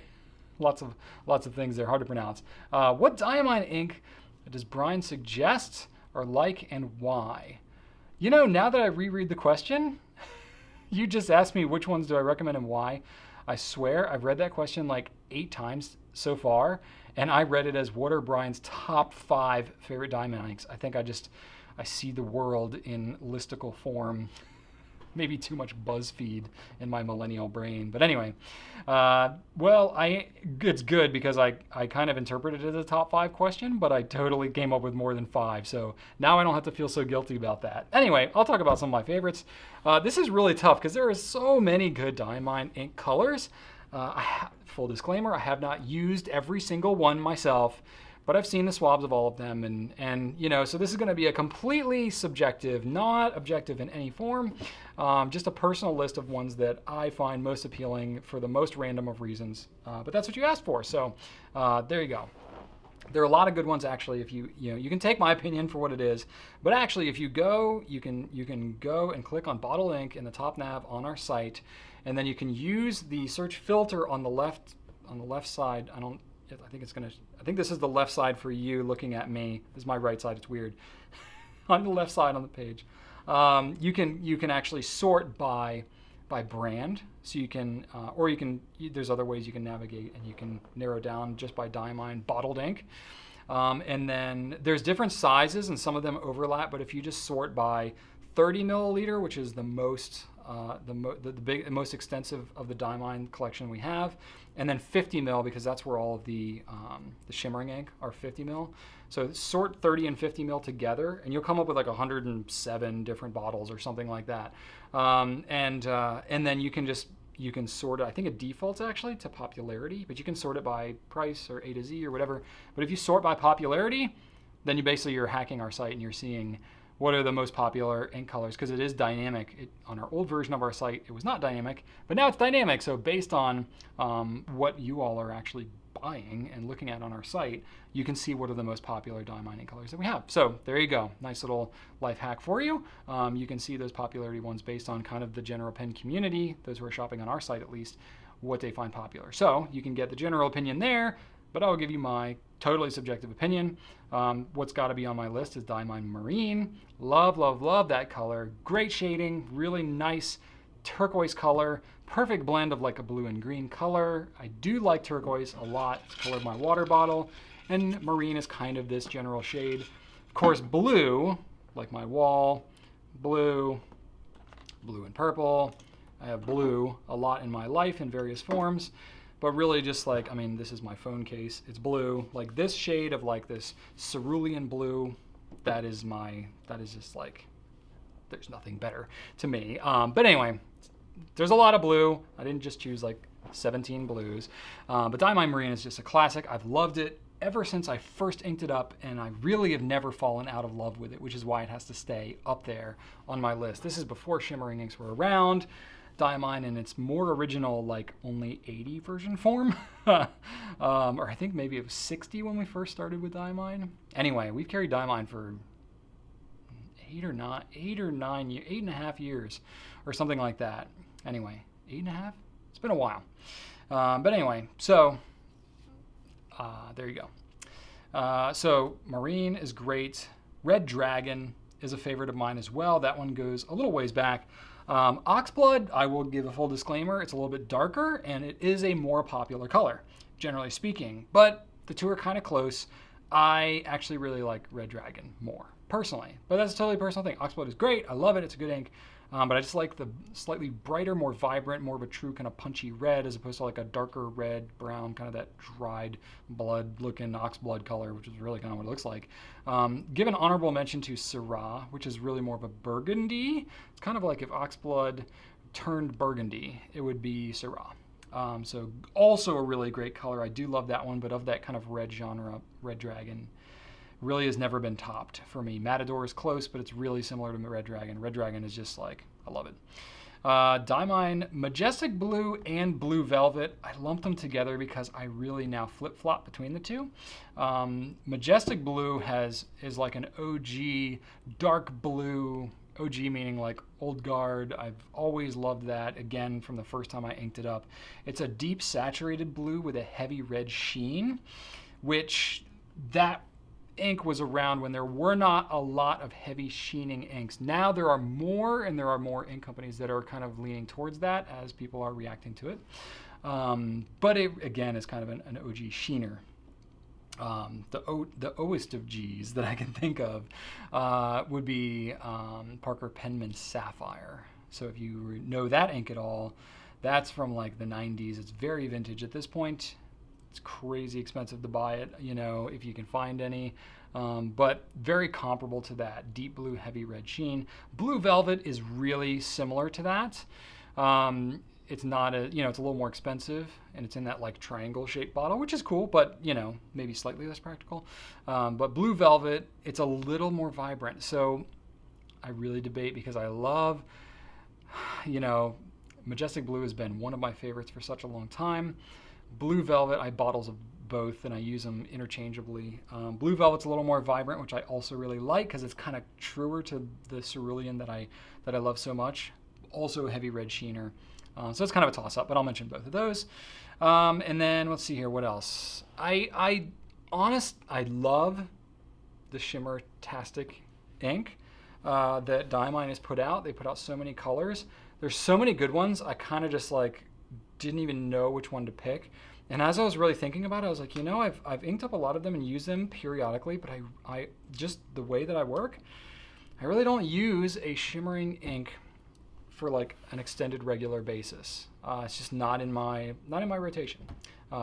lots of things there, hard to pronounce. What Diamine ink does Brian suggest or like, and why? Now that I reread the question, you just asked me which ones do I recommend and why. I swear I've read that question like 8 times so far, and I read it as what are Brian's top 5 favorite Diamine inks. I think I see the world in listicle form. Maybe too much BuzzFeed in my millennial brain. But anyway, it's good because I kind of interpreted it as a top 5 question, but I totally came up with more than 5. So now I don't have to feel so guilty about that. Anyway, I'll talk about some of my favorites. This is really tough because there are so many good Diamine ink colors. Full disclaimer, I have not used every single one myself, but I've seen the swabs of all of them, and so this is going to be a completely subjective, not objective in any form, just a personal list of ones that I find most appealing for the most random of reasons. But that's what you asked for, so there you go. There are a lot of good ones actually. If you can take my opinion for what it is, but actually, if you go, you can go and click on Bottle Ink in the top nav on our site, and then you can use the search filter on the left side. I think this is the left side for you looking at me. This is my right side, it's weird. On the left side on the page. You can actually sort by brand. So you can, there's other ways you can navigate, and you can narrow down just by Diamine bottled ink. And then there's different sizes and some of them overlap, but if you just sort by 30 milliliter, which is the most most extensive of the Diamine collection we have, and then 50 mil because that's where all of the shimmering ink are 50 mil. So sort 30 and 50 mil together, and you'll come up with like 107 different bottles or something like that. And then you can sort it. I think it defaults actually to popularity, but you can sort it by price or A to Z or whatever. But if you sort by popularity, then you're hacking our site and you're seeing what are the most popular ink colors, because it is dynamic. On our old version of our site, it was not dynamic, but now it's dynamic. So based on what you all are actually buying and looking at on our site, you can see what are the most popular Diamine ink colors that we have. So there you go. Nice little life hack for you. You can see those popularity ones based on kind of the general pen community, those who are shopping on our site at least, what they find popular. So you can get the general opinion there, but I'll give you my totally subjective opinion. What's got to be on my list is Diamine Marine. Love, love, love that color. Great shading, really nice turquoise color. Perfect blend of like a blue and green color. I do like turquoise a lot. It's the color of my water bottle. And Marine is kind of this general shade. Of course, blue, like my wall, blue and purple. I have blue a lot in my life in various forms. But really just like, this is my phone case. It's blue. Like this shade of like this cerulean blue, that is just like, there's nothing better to me. But anyway, there's a lot of blue. I didn't just choose like 17 blues. But Diamine Marine is just a classic. I've loved it ever since I first inked it up, and I really have never fallen out of love with it, which is why it has to stay up there on my list. This is before shimmering inks were around. Diamine in its more original, like only 80 version form, or I think maybe it was 60 when we first started with Diamine. Anyway, we've carried Diamine for 8.5 years, or something like that. Anyway, 8.5. It's been a while, but anyway, so there you go. So Marine is great. Red Dragon is a favorite of mine as well. That one goes a little ways back. Oxblood, I will give a full disclaimer, it's a little bit darker and it is a more popular color, generally speaking, but the two are kind of close. I actually really like Red Dragon more, personally, but that's a totally personal thing. Oxblood is great, I love it, it's a good ink, but I just like the slightly brighter, more vibrant, more of a true kind of punchy red as opposed to like a darker red, brown, kind of that dried blood looking Oxblood color, which is really kind of what it looks like. Give an honorable mention to Syrah, which is really more of a burgundy. It's kind of like if Oxblood turned burgundy, it would be Syrah. So also a really great color. I do love that one, but of that kind of red genre, Red Dragon really has never been topped for me. Matador is close, but it's really similar to Red Dragon. Red Dragon is just like, I love it. Diamine, Majestic Blue and Blue Velvet. I lumped them together because I really now flip-flop between the two. Majestic Blue is like an OG dark blue, OG meaning like old guard. I've always loved that, again, from the first time I inked it up. It's a deep saturated blue with a heavy red sheen, which that ink was around when there were not a lot of heavy sheening inks. Now there are more, and there are more ink companies that are kind of leaning towards that as people are reacting to it. But it, again, is kind of an OG sheener. The oest of G's that I can think of would be Parker Penman Sapphire. So if you know that ink at all, that's from like the 90s. It's very vintage at this point. It's crazy expensive to buy it, you know, if you can find any, but very comparable to that. Deep blue, heavy red sheen. Blue Velvet is really similar to that. It's not a, you know, it's a little more expensive, and it's in that like triangle shaped bottle, which is cool, but you know, maybe slightly less practical. But Blue Velvet, it's a little more vibrant. So I really debate because I love, you know, Majestic Blue has been one of my favorites for such a long time. Blue Velvet, I have bottles of both and I use them interchangeably. Blue Velvet's a little more vibrant, which I also really like because it's kind of truer to the cerulean that I love so much. Also a heavy red sheener. So it's kind of a toss-up, but I'll mention both of those. And then let's see here, what else? I love the Shimmer-tastic ink that Diamine has put out. They put out so many colors. There's so many good ones. I kind of just like didn't even know which one to pick. And as I was really thinking about it, I was like, you know, I've inked up a lot of them and used them periodically, but I just the way that I work, I really don't use a shimmering ink for like an extended regular basis. It's just not in my rotation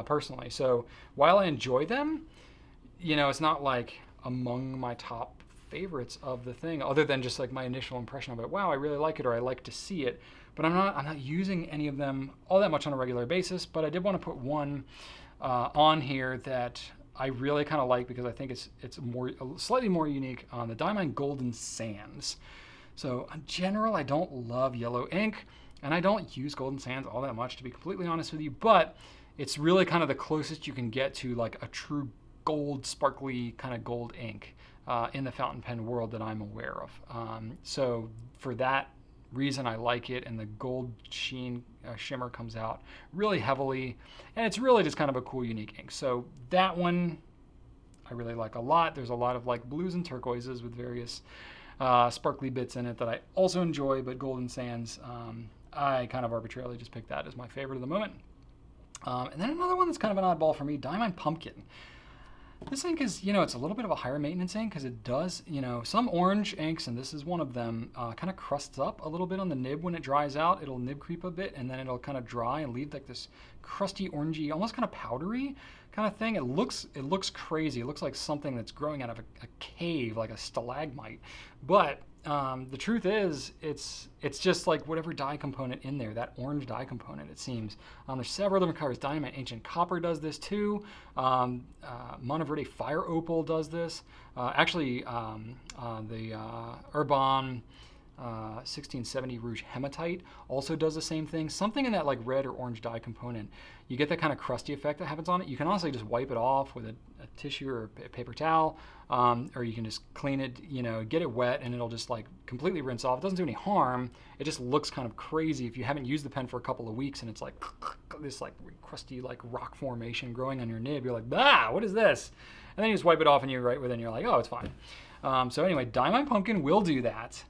personally. So while I enjoy them, you know, it's not like among my top favorites of the thing, other than just like my initial impression of it. Wow, I really like it, or I like to see it. But I'm not using any of them all that much on a regular basis. But I did want to put one on here that I really kind of like because I think it's slightly more unique. The Diamine Golden Sands. So in general, I don't love yellow ink, and I don't use Golden Sands all that much, to be completely honest with you. But it's really kind of the closest you can get to like a true gold, sparkly kind of gold ink in the fountain pen world that I'm aware of. So for that reason, I like it, and the gold sheen shimmer comes out really heavily, and it's really just kind of a cool, unique ink. So that one I really like a lot. There's a lot of like blues and turquoises with various sparkly bits in it that I also enjoy, but Golden Sands, I kind of arbitrarily just picked that as my favorite of the moment. And then another one that's kind of an oddball for me, Diamine Pumpkin. This ink is, you know, it's a little bit of a higher maintenance ink because it does, you know, some orange inks, and this is one of them, kind of crusts up a little bit on the nib when it dries out. It'll nib creep a bit, and then it'll kind of dry and leave like this crusty, orangey, almost kind of powdery kind of thing. It looks crazy. It looks like something that's growing out of a cave, like a stalagmite. But the truth is, it's just like whatever dye component in there, that orange dye component, it seems. There's several different colors. Diamine Ancient Copper does this too. Monteverde Fire Opal does this. Actually, the Urban 1670 Rouge Hematite also does the same thing. Something in that like red or orange dye component. You get that kind of crusty effect that happens on it. You can honestly just wipe it off with a tissue or a paper towel, or you can just clean it, you know, get it wet, and it'll just like completely rinse off. It doesn't do any harm. It just looks kind of crazy if you haven't used the pen for a couple of weeks and it's like this like crusty like rock formation growing on your nib. You're like, ah, what is this? And then you just wipe it off and you're right within. You're like, oh, it's fine. So anyway, Diamine Pumpkin will do that.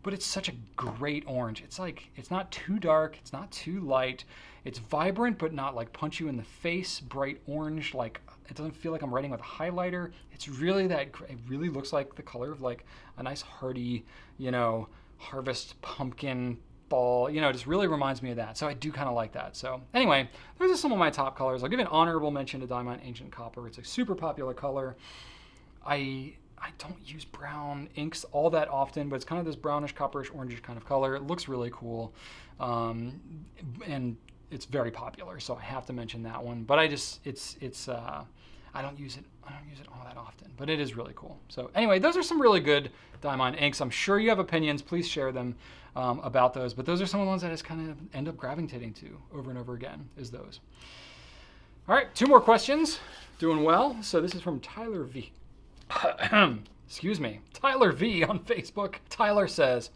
but it's such a great orange. It's like, it's not too dark, it's not too light. It's vibrant, but not like punch you in the face, bright orange. Like, it doesn't feel like I'm writing with a highlighter. It's really that, it really looks like the color of like a nice hearty, you know, harvest pumpkin fall, you know, it just really reminds me of that. So I do kind of like that. So anyway, those are some of my top colors. I'll give an honorable mention to Diamine Ancient Copper. It's a super popular color. I don't use brown inks all that often, but it's kind of this brownish, copperish, orangish kind of color. It looks really cool. And it's very popular, so I have to mention that one. But I just, I don't use it all that often, but it is really cool. So anyway, those are some really good Diamine inks. I'm sure you have opinions. Please share them about those. But those are some of the ones that I just kind of end up gravitating to over and over again, is those. All right, 2 more questions. Doing well. So this is from Tyler V. Excuse me. Tyler V on Facebook. Tyler says,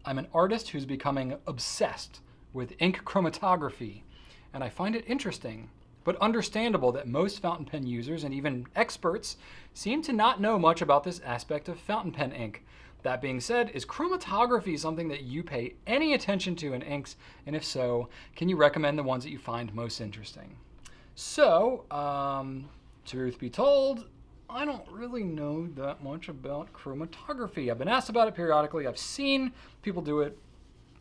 I'm an artist who's becoming obsessed with ink chromatography, and I find it interesting but understandable that most fountain pen users and even experts seem to not know much about this aspect of fountain pen ink. That being said, is chromatography something that you pay any attention to in inks? And if so, can you recommend the ones that you find most interesting? So, truth be told, I don't really know that much about chromatography. I've been asked about it periodically. I've seen people do it.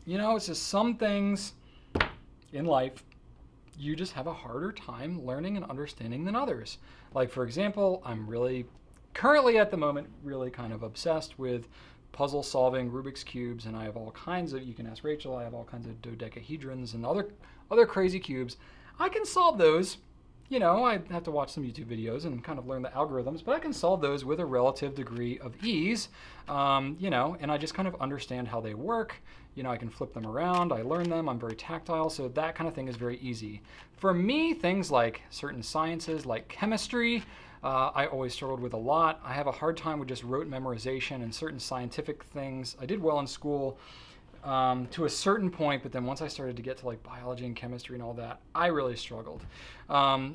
You know, it's just some things in life you just have a harder time learning and understanding than others. Like, for example, I'm really, currently at the moment, really kind of obsessed with puzzle solving, Rubik's Cubes, and I have all kinds of, you can ask Rachel, I have all kinds of dodecahedrons and other crazy cubes. I can solve those. You know, I have to watch some YouTube videos and kind of learn the algorithms, but I can solve those with a relative degree of ease, you know, and I just kind of understand how they work. You know, I can flip them around, I learn them, I'm very tactile, so that kind of thing is very easy. For me, things like certain sciences, like chemistry, I always struggled with a lot. I have a hard time with just rote memorization and certain scientific things. I did well in school to a certain point, but then once I started to get to like biology and chemistry and all that, I really struggled.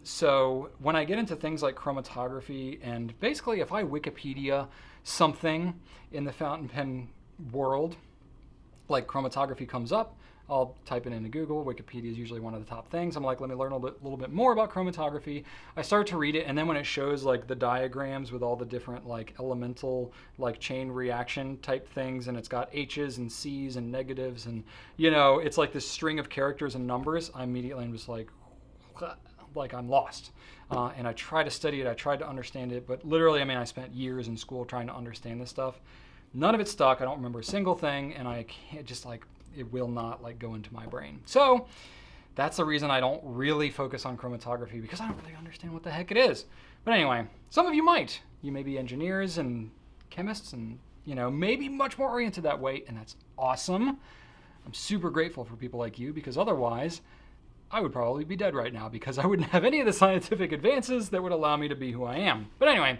So when I get into things like chromatography, and basically if I Wikipedia something in the fountain pen world, like chromatography comes up, I'll type it into Google. Wikipedia is usually one of the top things. I'm like, let me learn a little bit more about chromatography. I start to read it, and then when it shows like the diagrams with all the different like elemental like chain reaction type things, and it's got H's and C's and negatives, and you know, it's like this string of characters and numbers, I immediately am just like I'm lost. And I try to study it, I tried to understand it, but literally, I mean, I spent years in school trying to understand this stuff. None of it stuck. I don't remember a single thing, and I can't just like, it will not like go into my brain. So that's the reason I don't really focus on chromatography, because I don't really understand what the heck it is. But anyway, some of you might. You may be engineers and chemists and, you know, maybe much more oriented that way, and that's awesome. I'm super grateful for people like you, because otherwise I would probably be dead right now, because I wouldn't have any of the scientific advances that would allow me to be who I am. But anyway,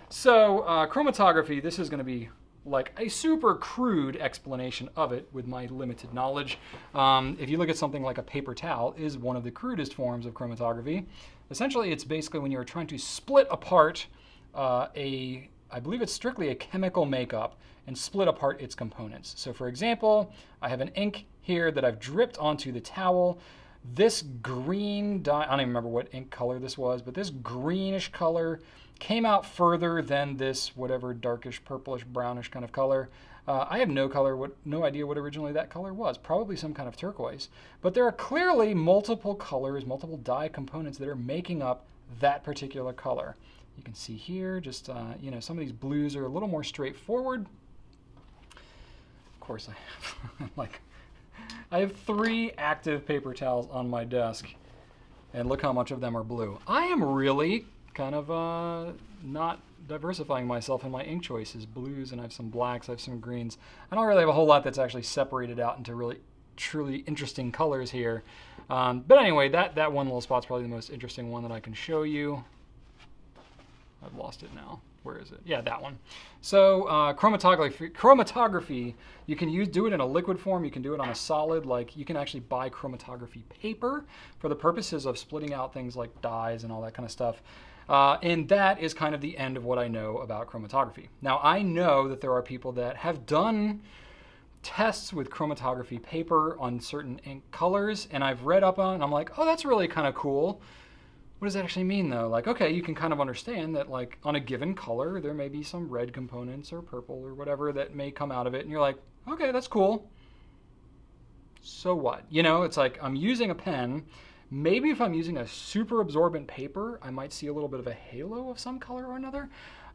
so chromatography, this is going to be like a super crude explanation of it with my limited knowledge. If you look at something like a paper towel, is one of the crudest forms of chromatography. Essentially, it's basically when you're trying to split apart I believe it's strictly a chemical makeup, and split apart its components. So for example, I have an ink here that I've dripped onto the towel. This green dye, I don't even remember what ink color this was, but this greenish color came out further than this whatever darkish, purplish, brownish kind of color. I have no idea what originally that color was. Probably some kind of turquoise. But there are clearly multiple colors, multiple dye components that are making up that particular color. You can see here, just you know, some of these blues are a little more straightforward. Of course, I have 3 active paper towels on my desk, and look how much of them are blue. I am really kind of not diversifying myself in my ink choices. Blues, and I have some blacks, I have some greens. I don't really have a whole lot that's actually separated out into really truly interesting colors here. But anyway, that one little spot's probably the most interesting one that I can show you. I've lost it now. Where is it? Yeah, that one. So chromatography, you can do it in a liquid form. You can do it on a solid, like you can actually buy chromatography paper for the purposes of splitting out things like dyes and all that kind of stuff. And that is kind of the end of what I know about chromatography. Now, I know that there are people that have done tests with chromatography paper on certain ink colors, and I've read up on, and I'm like, oh, that's really kind of cool. What does that actually mean though? Like, okay, you can kind of understand that like on a given color, there may be some red components or purple or whatever that may come out of it. And you're like, okay, that's cool. So what? You know, it's like I'm using a pen. Maybe if I'm using a super absorbent paper, I might see a little bit of a halo of some color or another.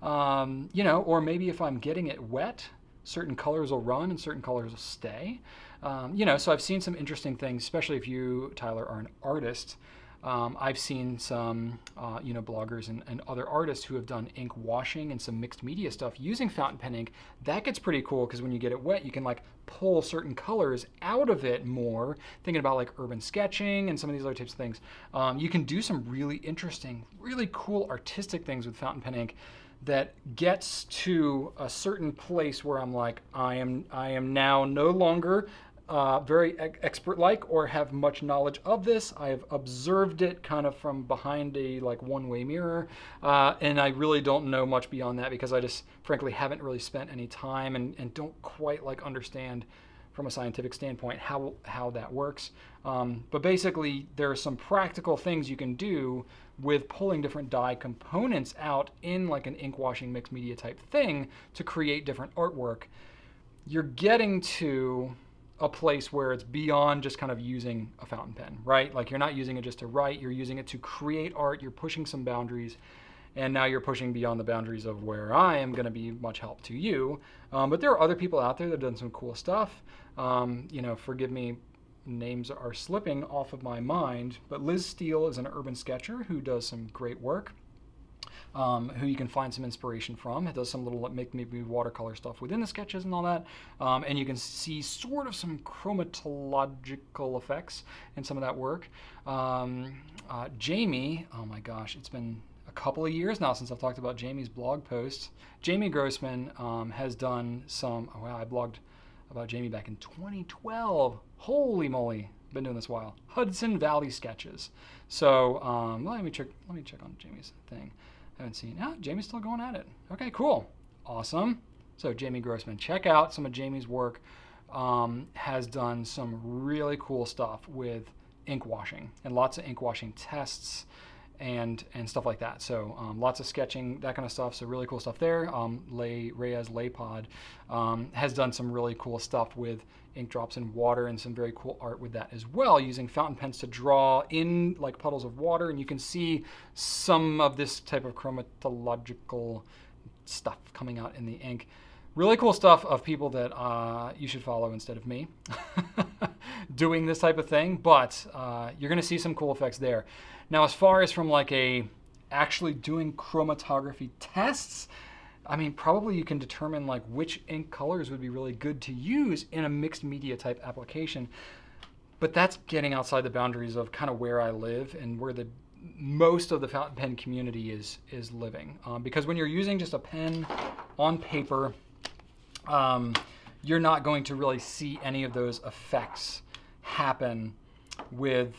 You know, or maybe if I'm getting it wet, certain colors will run and certain colors will stay. You know, so I've seen some interesting things, especially if you, Tyler, are an artist. I've seen some, you know, bloggers and other artists who have done ink washing and some mixed media stuff using fountain pen ink. That gets pretty cool because when you get it wet, you can like pull certain colors out of it more. Thinking about like urban sketching and some of these other types of things. You can do some really interesting, really cool artistic things with fountain pen ink that gets to a certain place where I'm like, I am now no longer very expert-like or have much knowledge of this. I have observed it kind of from behind a like one-way mirror, and I really don't know much beyond that because I just frankly haven't really spent any time and don't quite like understand from a scientific standpoint how that works. But basically there are some practical things you can do with pulling different dye components out in like an ink washing mixed media type thing to create different artwork. You're getting to a place where it's beyond just kind of using a fountain pen, right? Like you're not using it just to write, you're using it to create art, you're pushing some boundaries, and now you're pushing beyond the boundaries of where I am going to be much help to you. But there are other people out there that have done some cool stuff. You know, forgive me, names are slipping off of my mind, but Liz Steele is an urban sketcher who does some great work. Who you can find some inspiration from. It does some little maybe watercolor stuff within the sketches and all that. And you can see sort of some chromatological effects in some of that work. Jamie, oh my gosh, it's been a couple of years now since I've talked about Jamie's blog posts. Jamie Grossman has done some, oh wow, I blogged about Jamie back in 2012. Holy moly, been doing this a while. Hudson Valley sketches. So let me check on Jamie's thing. Haven't seen. Oh, Jamie's still going at it. Okay, cool. Awesome. So Jamie Grossman, check out some of Jamie's work. Has done some really cool stuff with ink washing and lots of ink washing tests and stuff like that. So lots of sketching, that kind of stuff. So really cool stuff there. Reyes Laypod has done some really cool stuff with ink drops in water and some very cool art with that as well, using fountain pens to draw in like puddles of water. And you can see some of this type of chromatological stuff coming out in the ink. Really cool stuff of people that you should follow instead of me doing this type of thing, but you're gonna see some cool effects there. Now, as far as from like actually doing chromatography tests, I mean, probably you can determine like which ink colors would be really good to use in a mixed media type application, but that's getting outside the boundaries of kind of where I live and where the most of the fountain pen community is living. Because when you're using just a pen on paper, you're not going to really see any of those effects happen with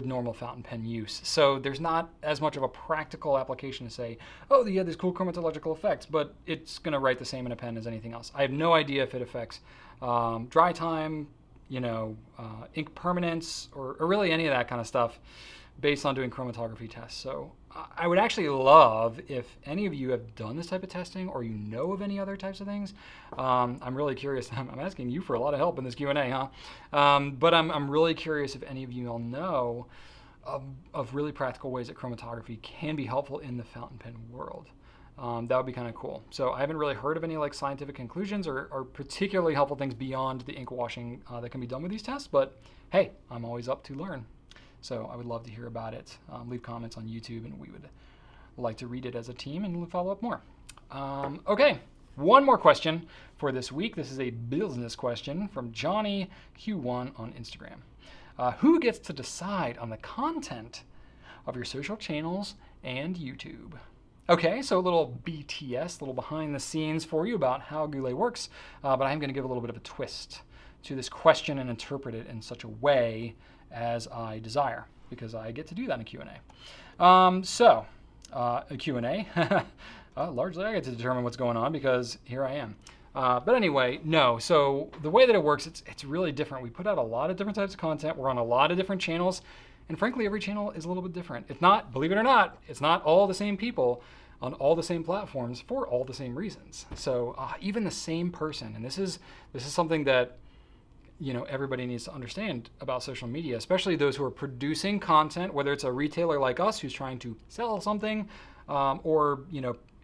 normal fountain pen use. So there's not as much of a practical application to say, oh, you have these cool chromatological effects, but it's going to write the same in a pen as anything else. I have no idea if it affects dry time, you know, ink permanence, or really any of that kind of stuff based on doing chromatography tests. So I would actually love if any of you have done this type of testing or you know of any other types of things. I'm really curious. I'm asking you for a lot of help in this Q&A, huh? But I'm really curious if any of you all know of really practical ways that chromatography can be helpful in the fountain pen world. That would be kind of cool. So I haven't really heard of any like scientific conclusions or particularly helpful things beyond the ink washing that can be done with these tests, but hey, I'm always up to learn. So I would love to hear about it. Leave comments on YouTube and we would like to read it as a team and follow up more. Okay, one more question for this week. This is a business question from Johnny Q1 on Instagram. Who gets to decide on the content of your social channels and YouTube? Okay, so a little BTS, a little behind the scenes for you about how Goulet works, but I'm going to give a little bit of a twist to this question and interpret it in such a way as I desire, because I get to do that in a Q&A. A Q&A, largely I get to determine what's going on because here I am. But anyway, no. So the way that it works, it's really different. We put out a lot of different types of content. We're on a lot of different channels. And frankly, every channel is a little bit different. It's not, believe it or not, it's not all the same people on all the same platforms for all the same reasons. So even the same person, and this is something that everybody needs to understand about social media, especially those who are producing content, whether it's a retailer like us who's trying to sell something, or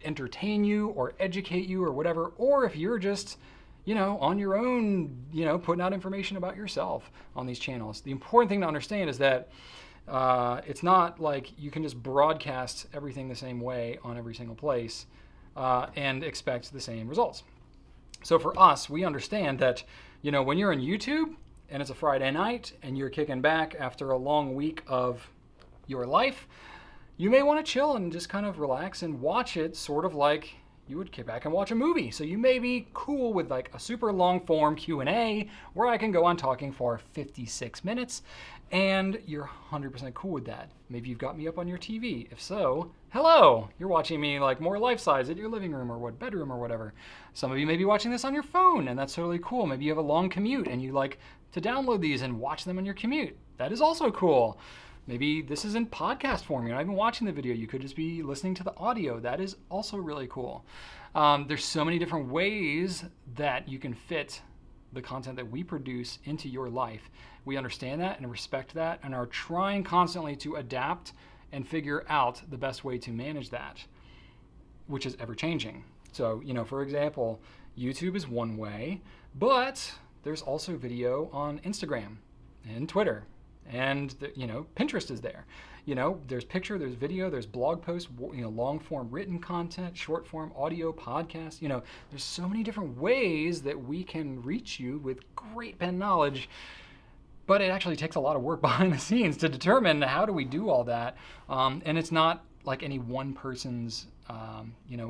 entertain you or educate you or whatever, or if you're just on your own, putting out information about yourself on these channels. The important thing to understand is that it's not like you can just broadcast everything the same way on every single place and expect the same results. So for us, we understand that, when you're on YouTube and it's a Friday night and you're kicking back after a long week of your life, you may want to chill and just kind of relax and watch it sort of like you would kick back and watch a movie. So you may be cool with like a super long form Q&A where I can go on talking for 56 minutes and you're 100% cool with that. Maybe you've got me up on your TV. If so, hello, you're watching me like more life size at your living room or what bedroom or whatever. Some of you may be watching this on your phone and that's totally cool. Maybe you have a long commute and you like to download these and watch them on your commute. That is also cool. Maybe this is in podcast form. You're not even watching the video. You could just be listening to the audio. That is also really cool. There's so many different ways that you can fit the content that we produce into your life. We understand that and respect that and are trying constantly to adapt and figure out the best way to manage that, which is ever changing. So, for example, YouTube is one way, but there's also video on Instagram and Twitter. And Pinterest is there. There's picture, there's video, there's blog posts, long form written content, short form audio, podcast. There's so many different ways that we can reach you with great pen knowledge. But it actually takes a lot of work behind the scenes to determine how do we do all that. And it's not like any one person's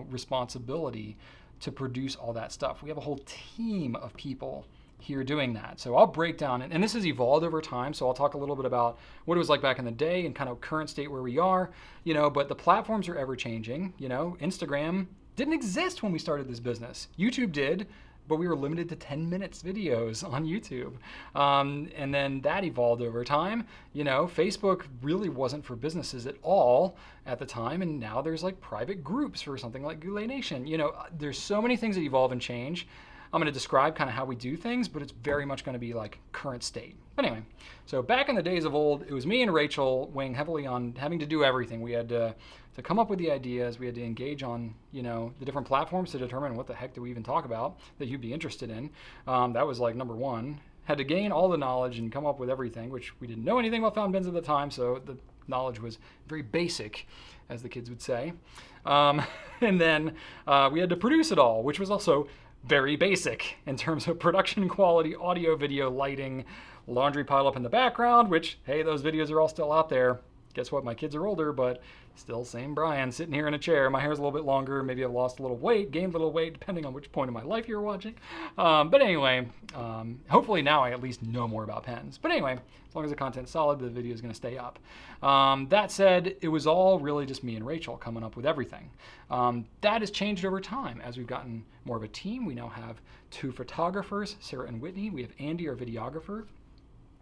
responsibility to produce all that stuff. We have a whole team of people here doing that. So I'll break down, and this has evolved over time, so I'll talk a little bit about what it was like back in the day and kind of current state where we are, but the platforms are ever changing. Instagram didn't exist when we started this business. YouTube did, but we were limited to 10 minutes videos on YouTube. And then that evolved over time. Facebook really wasn't for businesses at all at the time, and now there's like private groups for something like Goulet Nation. There's so many things that evolve and change. I'm going to describe kind of how we do things, but it's very much going to be like current state. But anyway, so back in the days of old, it was me and Rachel weighing heavily on having to do everything. We had to come up with the ideas. We had to engage on, the different platforms to determine what the heck do we even talk about that you'd be interested in. That was like number one. Had to gain all the knowledge and come up with everything, which we didn't know anything about fountain pens at the time, so the knowledge was very basic, as the kids would say. And then we had to produce it all, which was also very basic in terms of production quality, audio, video, lighting, laundry pile up in the background, which, hey, those videos are all still out there. Guess what? My kids are older, but still same Brian sitting here in a chair. My hair's a little bit longer. Maybe I've lost a little weight, gained a little weight, depending on which point in my life you're watching. But anyway, hopefully now I at least know more about pens. But anyway, as long as the content's solid, the video is going to stay up. That said, it was all really just me and Rachel coming up with everything. That has changed over time as we've gotten more of a team. We now have 2 photographers, Sarah and Whitney. We have Andy, our videographer.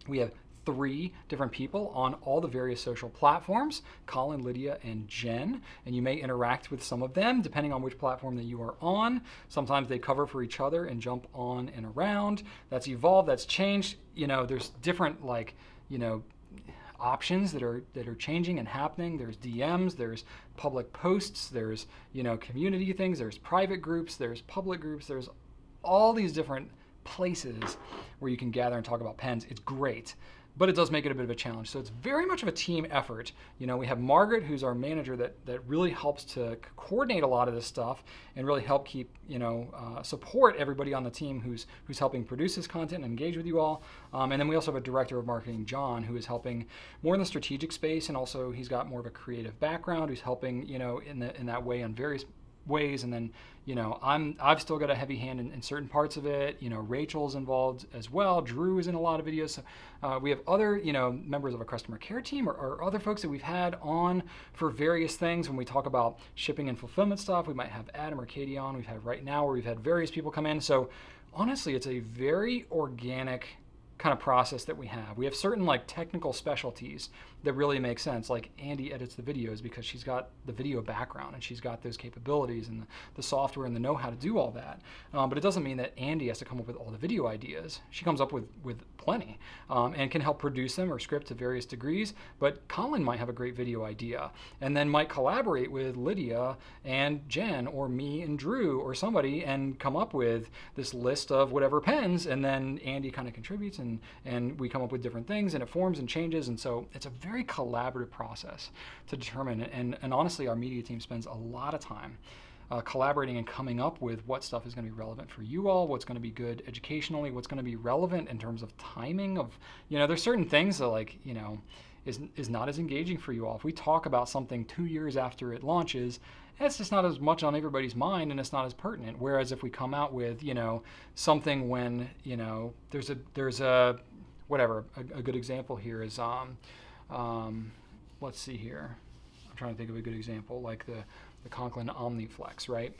We have 3 different people on all the various social platforms, Colin, Lydia, and Jen, and you may interact with some of them depending on which platform that you are on. Sometimes they cover for each other and jump on and around. That's evolved, that's changed. There's different options that are changing and happening. There's DMs, there's public posts, there's community things, there's private groups, there's public groups, there's all these different places where you can gather and talk about pens. It's great, but it does make it a bit of a challenge. So it's very much of a team effort. We have Margaret, who's our manager, that really helps to coordinate a lot of this stuff and really help keep, support everybody on the team who's helping produce this content and engage with you all. And then we also have a director of marketing, John, who is helping more in the strategic space, and also he's got more of a creative background, who's helping, in that way on various ways, and then I've still got a heavy hand in certain parts of it. Rachel's involved as well. Drew is in a lot of videos. So, we have other members of our customer care team or other folks that we've had on for various things. When we talk about shipping and fulfillment stuff, we might have Adam or Katie on. We've had right now where we've had various people come in. So honestly, it's a very organic kind of process that we have. We have certain like technical specialties that really make sense. Like Andy edits the videos because she's got the video background and she's got those capabilities and the software and the know-how to do all that. But it doesn't mean that Andy has to come up with all the video ideas. She comes up with plenty and can help produce them or script to various degrees. But Colin might have a great video idea and then might collaborate with Lydia and Jen or me and Drew or somebody and come up with this list of whatever pens, and then Andy kind of contributes and we come up with different things and it forms and changes. And so it's a very collaborative process to determine. And honestly, our media team spends a lot of time collaborating and coming up with what stuff is going to be relevant for you all, what's going to be good educationally, what's going to be relevant in terms of timing of, there's certain things that like, is not as engaging for you all. If we talk about something 2 years after it launches, it's just not as much on everybody's mind and it's not as pertinent. Whereas if we come out with, something when, there's a whatever, a good example here is, let's see here. I'm trying to think of a good example, like the Conklin OmniFlex, right?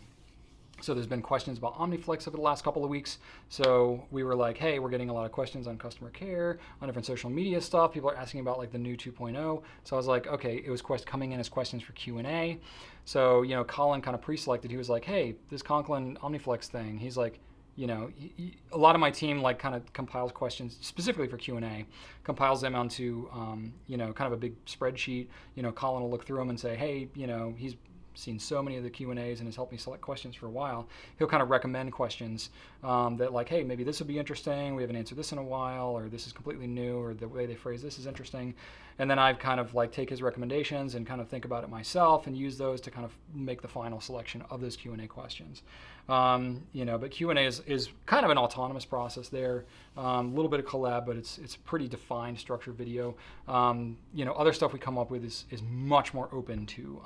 So there's been questions about OmniFlex over the last couple of weeks. So we were like, hey, we're getting a lot of questions on customer care, on different social media stuff. People are asking about like the new 2.0. So I was like, okay, it was coming in as questions for Q&A. So, Colin kind of pre-selected. He was like, hey, this Conklin OmniFlex thing. He's like, a lot of my team like kind of compiles questions specifically for Q&A, compiles them onto, kind of a big spreadsheet. Colin will look through them and say, hey, he's seen so many of the Q&As and has helped me select questions for a while. He'll kind of recommend questions that like, hey, maybe this would be interesting. We haven't answered this in a while, or this is completely new, or the way they phrase this is interesting. And then I've kind of like take his recommendations and kind of think about it myself and use those to kind of make the final selection of those Q&A questions. But Q&A is kind of an autonomous process there. A little bit of collab, but it's pretty defined structured video. Other stuff we come up with is much more open to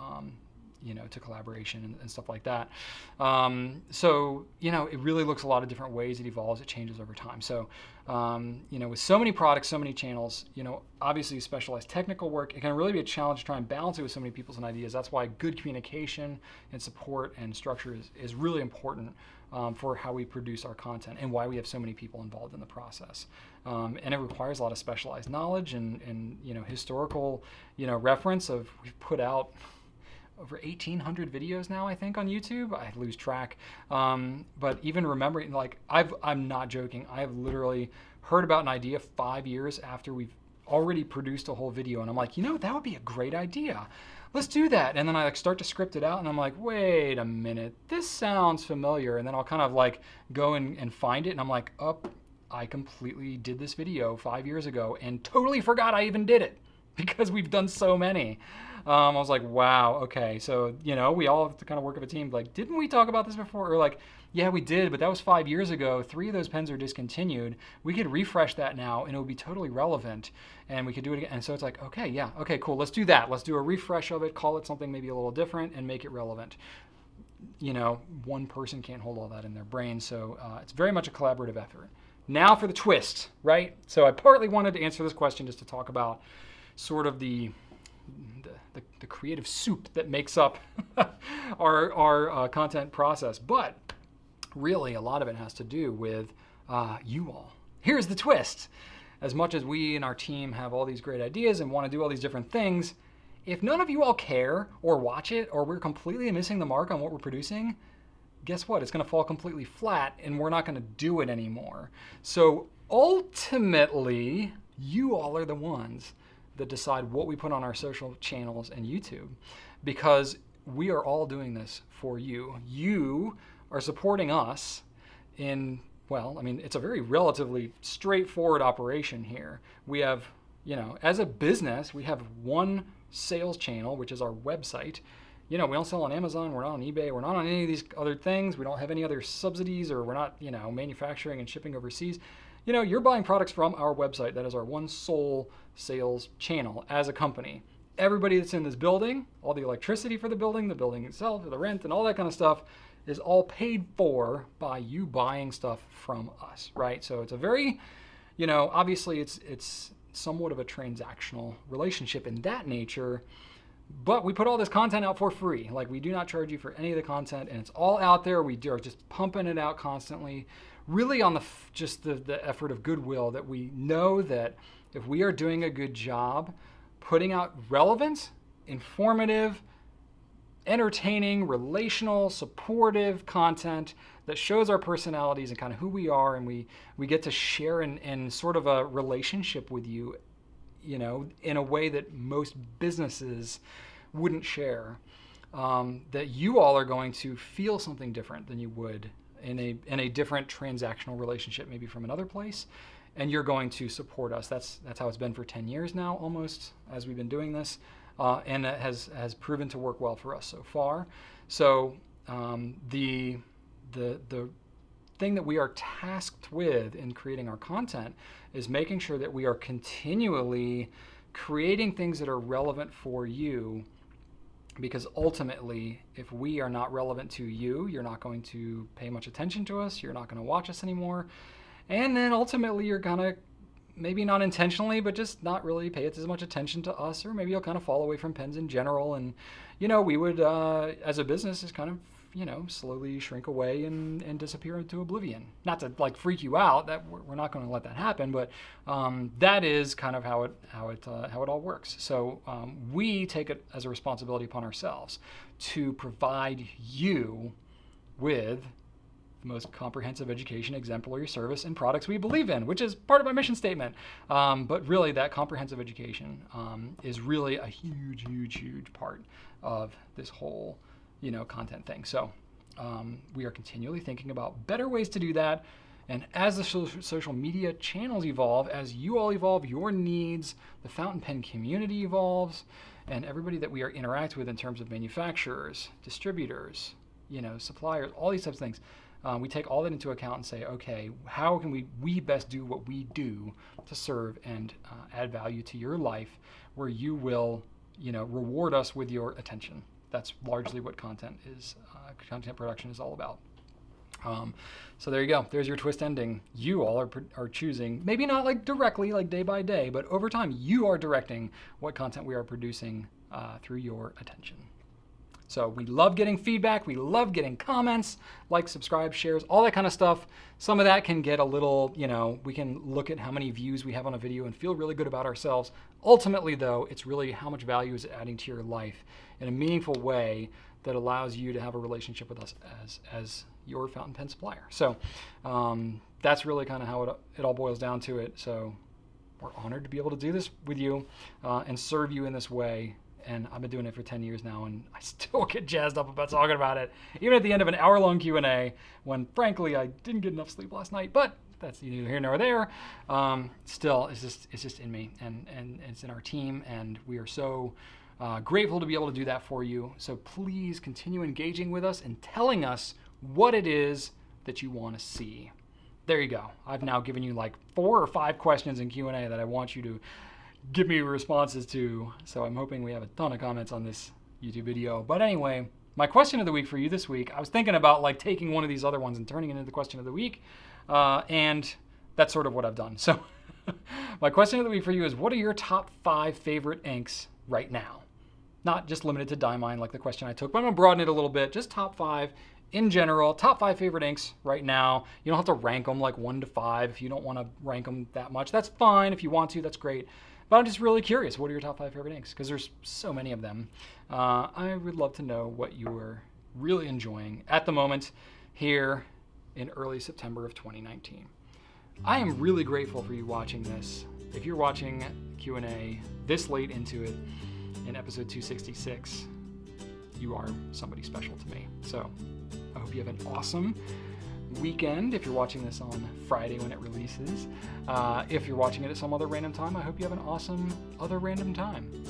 to collaboration and stuff like that. So it really looks a lot of different ways. It evolves, it changes over time. So, with so many products, so many channels, obviously specialized technical work, it can really be a challenge to try and balance it with so many people's ideas. That's why good communication and support and structure is really important for how we produce our content and why we have so many people involved in the process. And it requires a lot of specialized knowledge and historical, reference of, we've put out over 1,800 videos now, I think, on YouTube. I lose track. But even remembering, like, I'm not joking. I have literally heard about an idea 5 years after we've already produced a whole video. And I'm like, that would be a great idea. Let's do that. And then I like start to script it out and I'm like, wait a minute, this sounds familiar. And then I'll kind of like go and find it. And I'm like, I completely did this video 5 years ago and totally forgot I even did it because we've done so many. I was like, wow, okay. So, we all have to kind of work as a team. Like, didn't we talk about this before? Or like, yeah, we did, but that was 5 years ago. 3 of those pens are discontinued. We could refresh that now and it would be totally relevant and we could do it again. And so it's like, okay, yeah, okay, cool. Let's do that. Let's do a refresh of it, call it something maybe a little different and make it relevant. One person can't hold all that in their brain. So it's very much a collaborative effort. Now for the twist, right? So I partly wanted to answer this question just to talk about sort of the creative soup that makes up our content process. But really, a lot of it has to do with you all. Here's the twist. As much as we and our team have all these great ideas and want to do all these different things, if none of you all care or watch it, or we're completely missing the mark on what we're producing, guess what? It's going to fall completely flat and we're not going to do it anymore. So ultimately, you all are the ones that decide what we put on our social channels and YouTube, because we are all doing this for you. You are supporting us in, it's a very relatively straightforward operation here. We have, as a business, we have one sales channel, which is our website. We don't sell on Amazon, we're not on eBay, we're not on any of these other things. We don't have any other subsidies, or we're not, manufacturing and shipping overseas. You're buying products from our website. That is our one sole sales channel as a company. everybody that's in this building, all the electricity for the building itself, the rent and all that kind of stuff is all paid for by you buying stuff from us, right? So it's a very, obviously it's somewhat of a transactional relationship in that nature, but we put all this content out for free. Like, we do not charge you for any of the content, and it's all out there. We are just pumping it out constantly, really on the effort of goodwill, that we know that if we are doing a good job putting out relevant, informative, entertaining, relational, supportive content that shows our personalities and kind of who we are, and we get to share in sort of a relationship with you, in a way that most businesses wouldn't share, that you all are going to feel something different than you would in a different transactional relationship, maybe from another place, and you're going to support us. That's how it's been for 10 years now, almost, as we've been doing this, and it has proven to work well for us so far. So the thing that we are tasked with in creating our content is making sure that we are continually creating things that are relevant for you, because ultimately, if we are not relevant to you, you're not going to pay much attention to us, you're not going to watch us anymore, and then ultimately you're gonna, maybe not intentionally, but just not really pay as much attention to us, or maybe you'll kind of fall away from pens in general, and we would, as a business, just kind of slowly shrink away and disappear into oblivion. Not to like freak you out, that we're not going to let that happen, but that is kind of how it all works. So we take it as a responsibility upon ourselves to provide you with the most comprehensive education, exemplary service, and products we believe in, which is part of my mission statement. But really, that comprehensive education is really a huge, huge, huge part of this whole content thing. So we are continually thinking about better ways to do that. And as the social media channels evolve, as you all evolve, your needs, the fountain pen community evolves, and everybody that we are interact with in terms of manufacturers, distributors, suppliers, all these types of things, we take all that into account and say, okay, how can we best do what we do to serve and add value to your life, where you will, reward us with your attention. That's largely what content production is all about. So there you go. There's your twist ending. You all are choosing, maybe not like directly, like day by day, but over time, you are directing what content we are producing through your attention. So we love getting feedback. We love getting comments, like, subscribe, shares, all that kind of stuff. Some of that can get a little, we can look at how many views we have on a video and feel really good about ourselves. Ultimately, though, it's really how much value is it adding to your life in a meaningful way that allows you to have a relationship with us as your fountain pen supplier. So that's really kind of how it all boils down to it. So we're honored to be able to do this with you and serve you in this way. And I've been doing it for 10 years now, and I still get jazzed up about talking about it, even at the end of an hour-long Q&A, when, frankly, I didn't get enough sleep last night, but that's neither here nor there. Still, it's just in me, and it's in our team, and we are so grateful to be able to do that for you. So please continue engaging with us and telling us what it is that you want to see. There you go. I've now given you like 4 or 5 questions in Q&A that I want you to give me responses to. So I'm hoping we have a ton of comments on this YouTube video. But anyway, my question of the week for you this week, I was thinking about like taking one of these other ones and turning it into the question of the week. And that's sort of what I've done. So my question of the week for you is, what are your top 5 favorite inks right now? Not just limited to Diamine like the question I took, but I'm gonna broaden it a little bit. Just top 5 in general, top 5 favorite inks right now. You don't have to rank them like 1 to 5 if you don't want to rank them that much. That's fine. If you want to, that's great. But I'm just really curious, what are your top 5 favorite inks? Because there's so many of them. I would love to know what you are really enjoying at the moment here in early September of 2019. I am really grateful for you watching this. If you're watching Q&A this late into it in episode 266, you are somebody special to me. So I hope you have an awesome weekend if you're watching this on Friday when it releases. If you're watching it at some other random time, I hope you have an awesome other random time.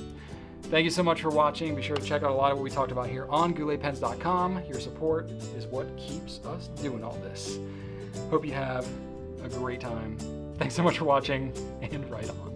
Thank you so much for watching. Be sure to check out a lot of what we talked about here on gouletpens.com. Your support is what keeps us doing all this. Hope you have a great time. Thanks so much for watching, and right on.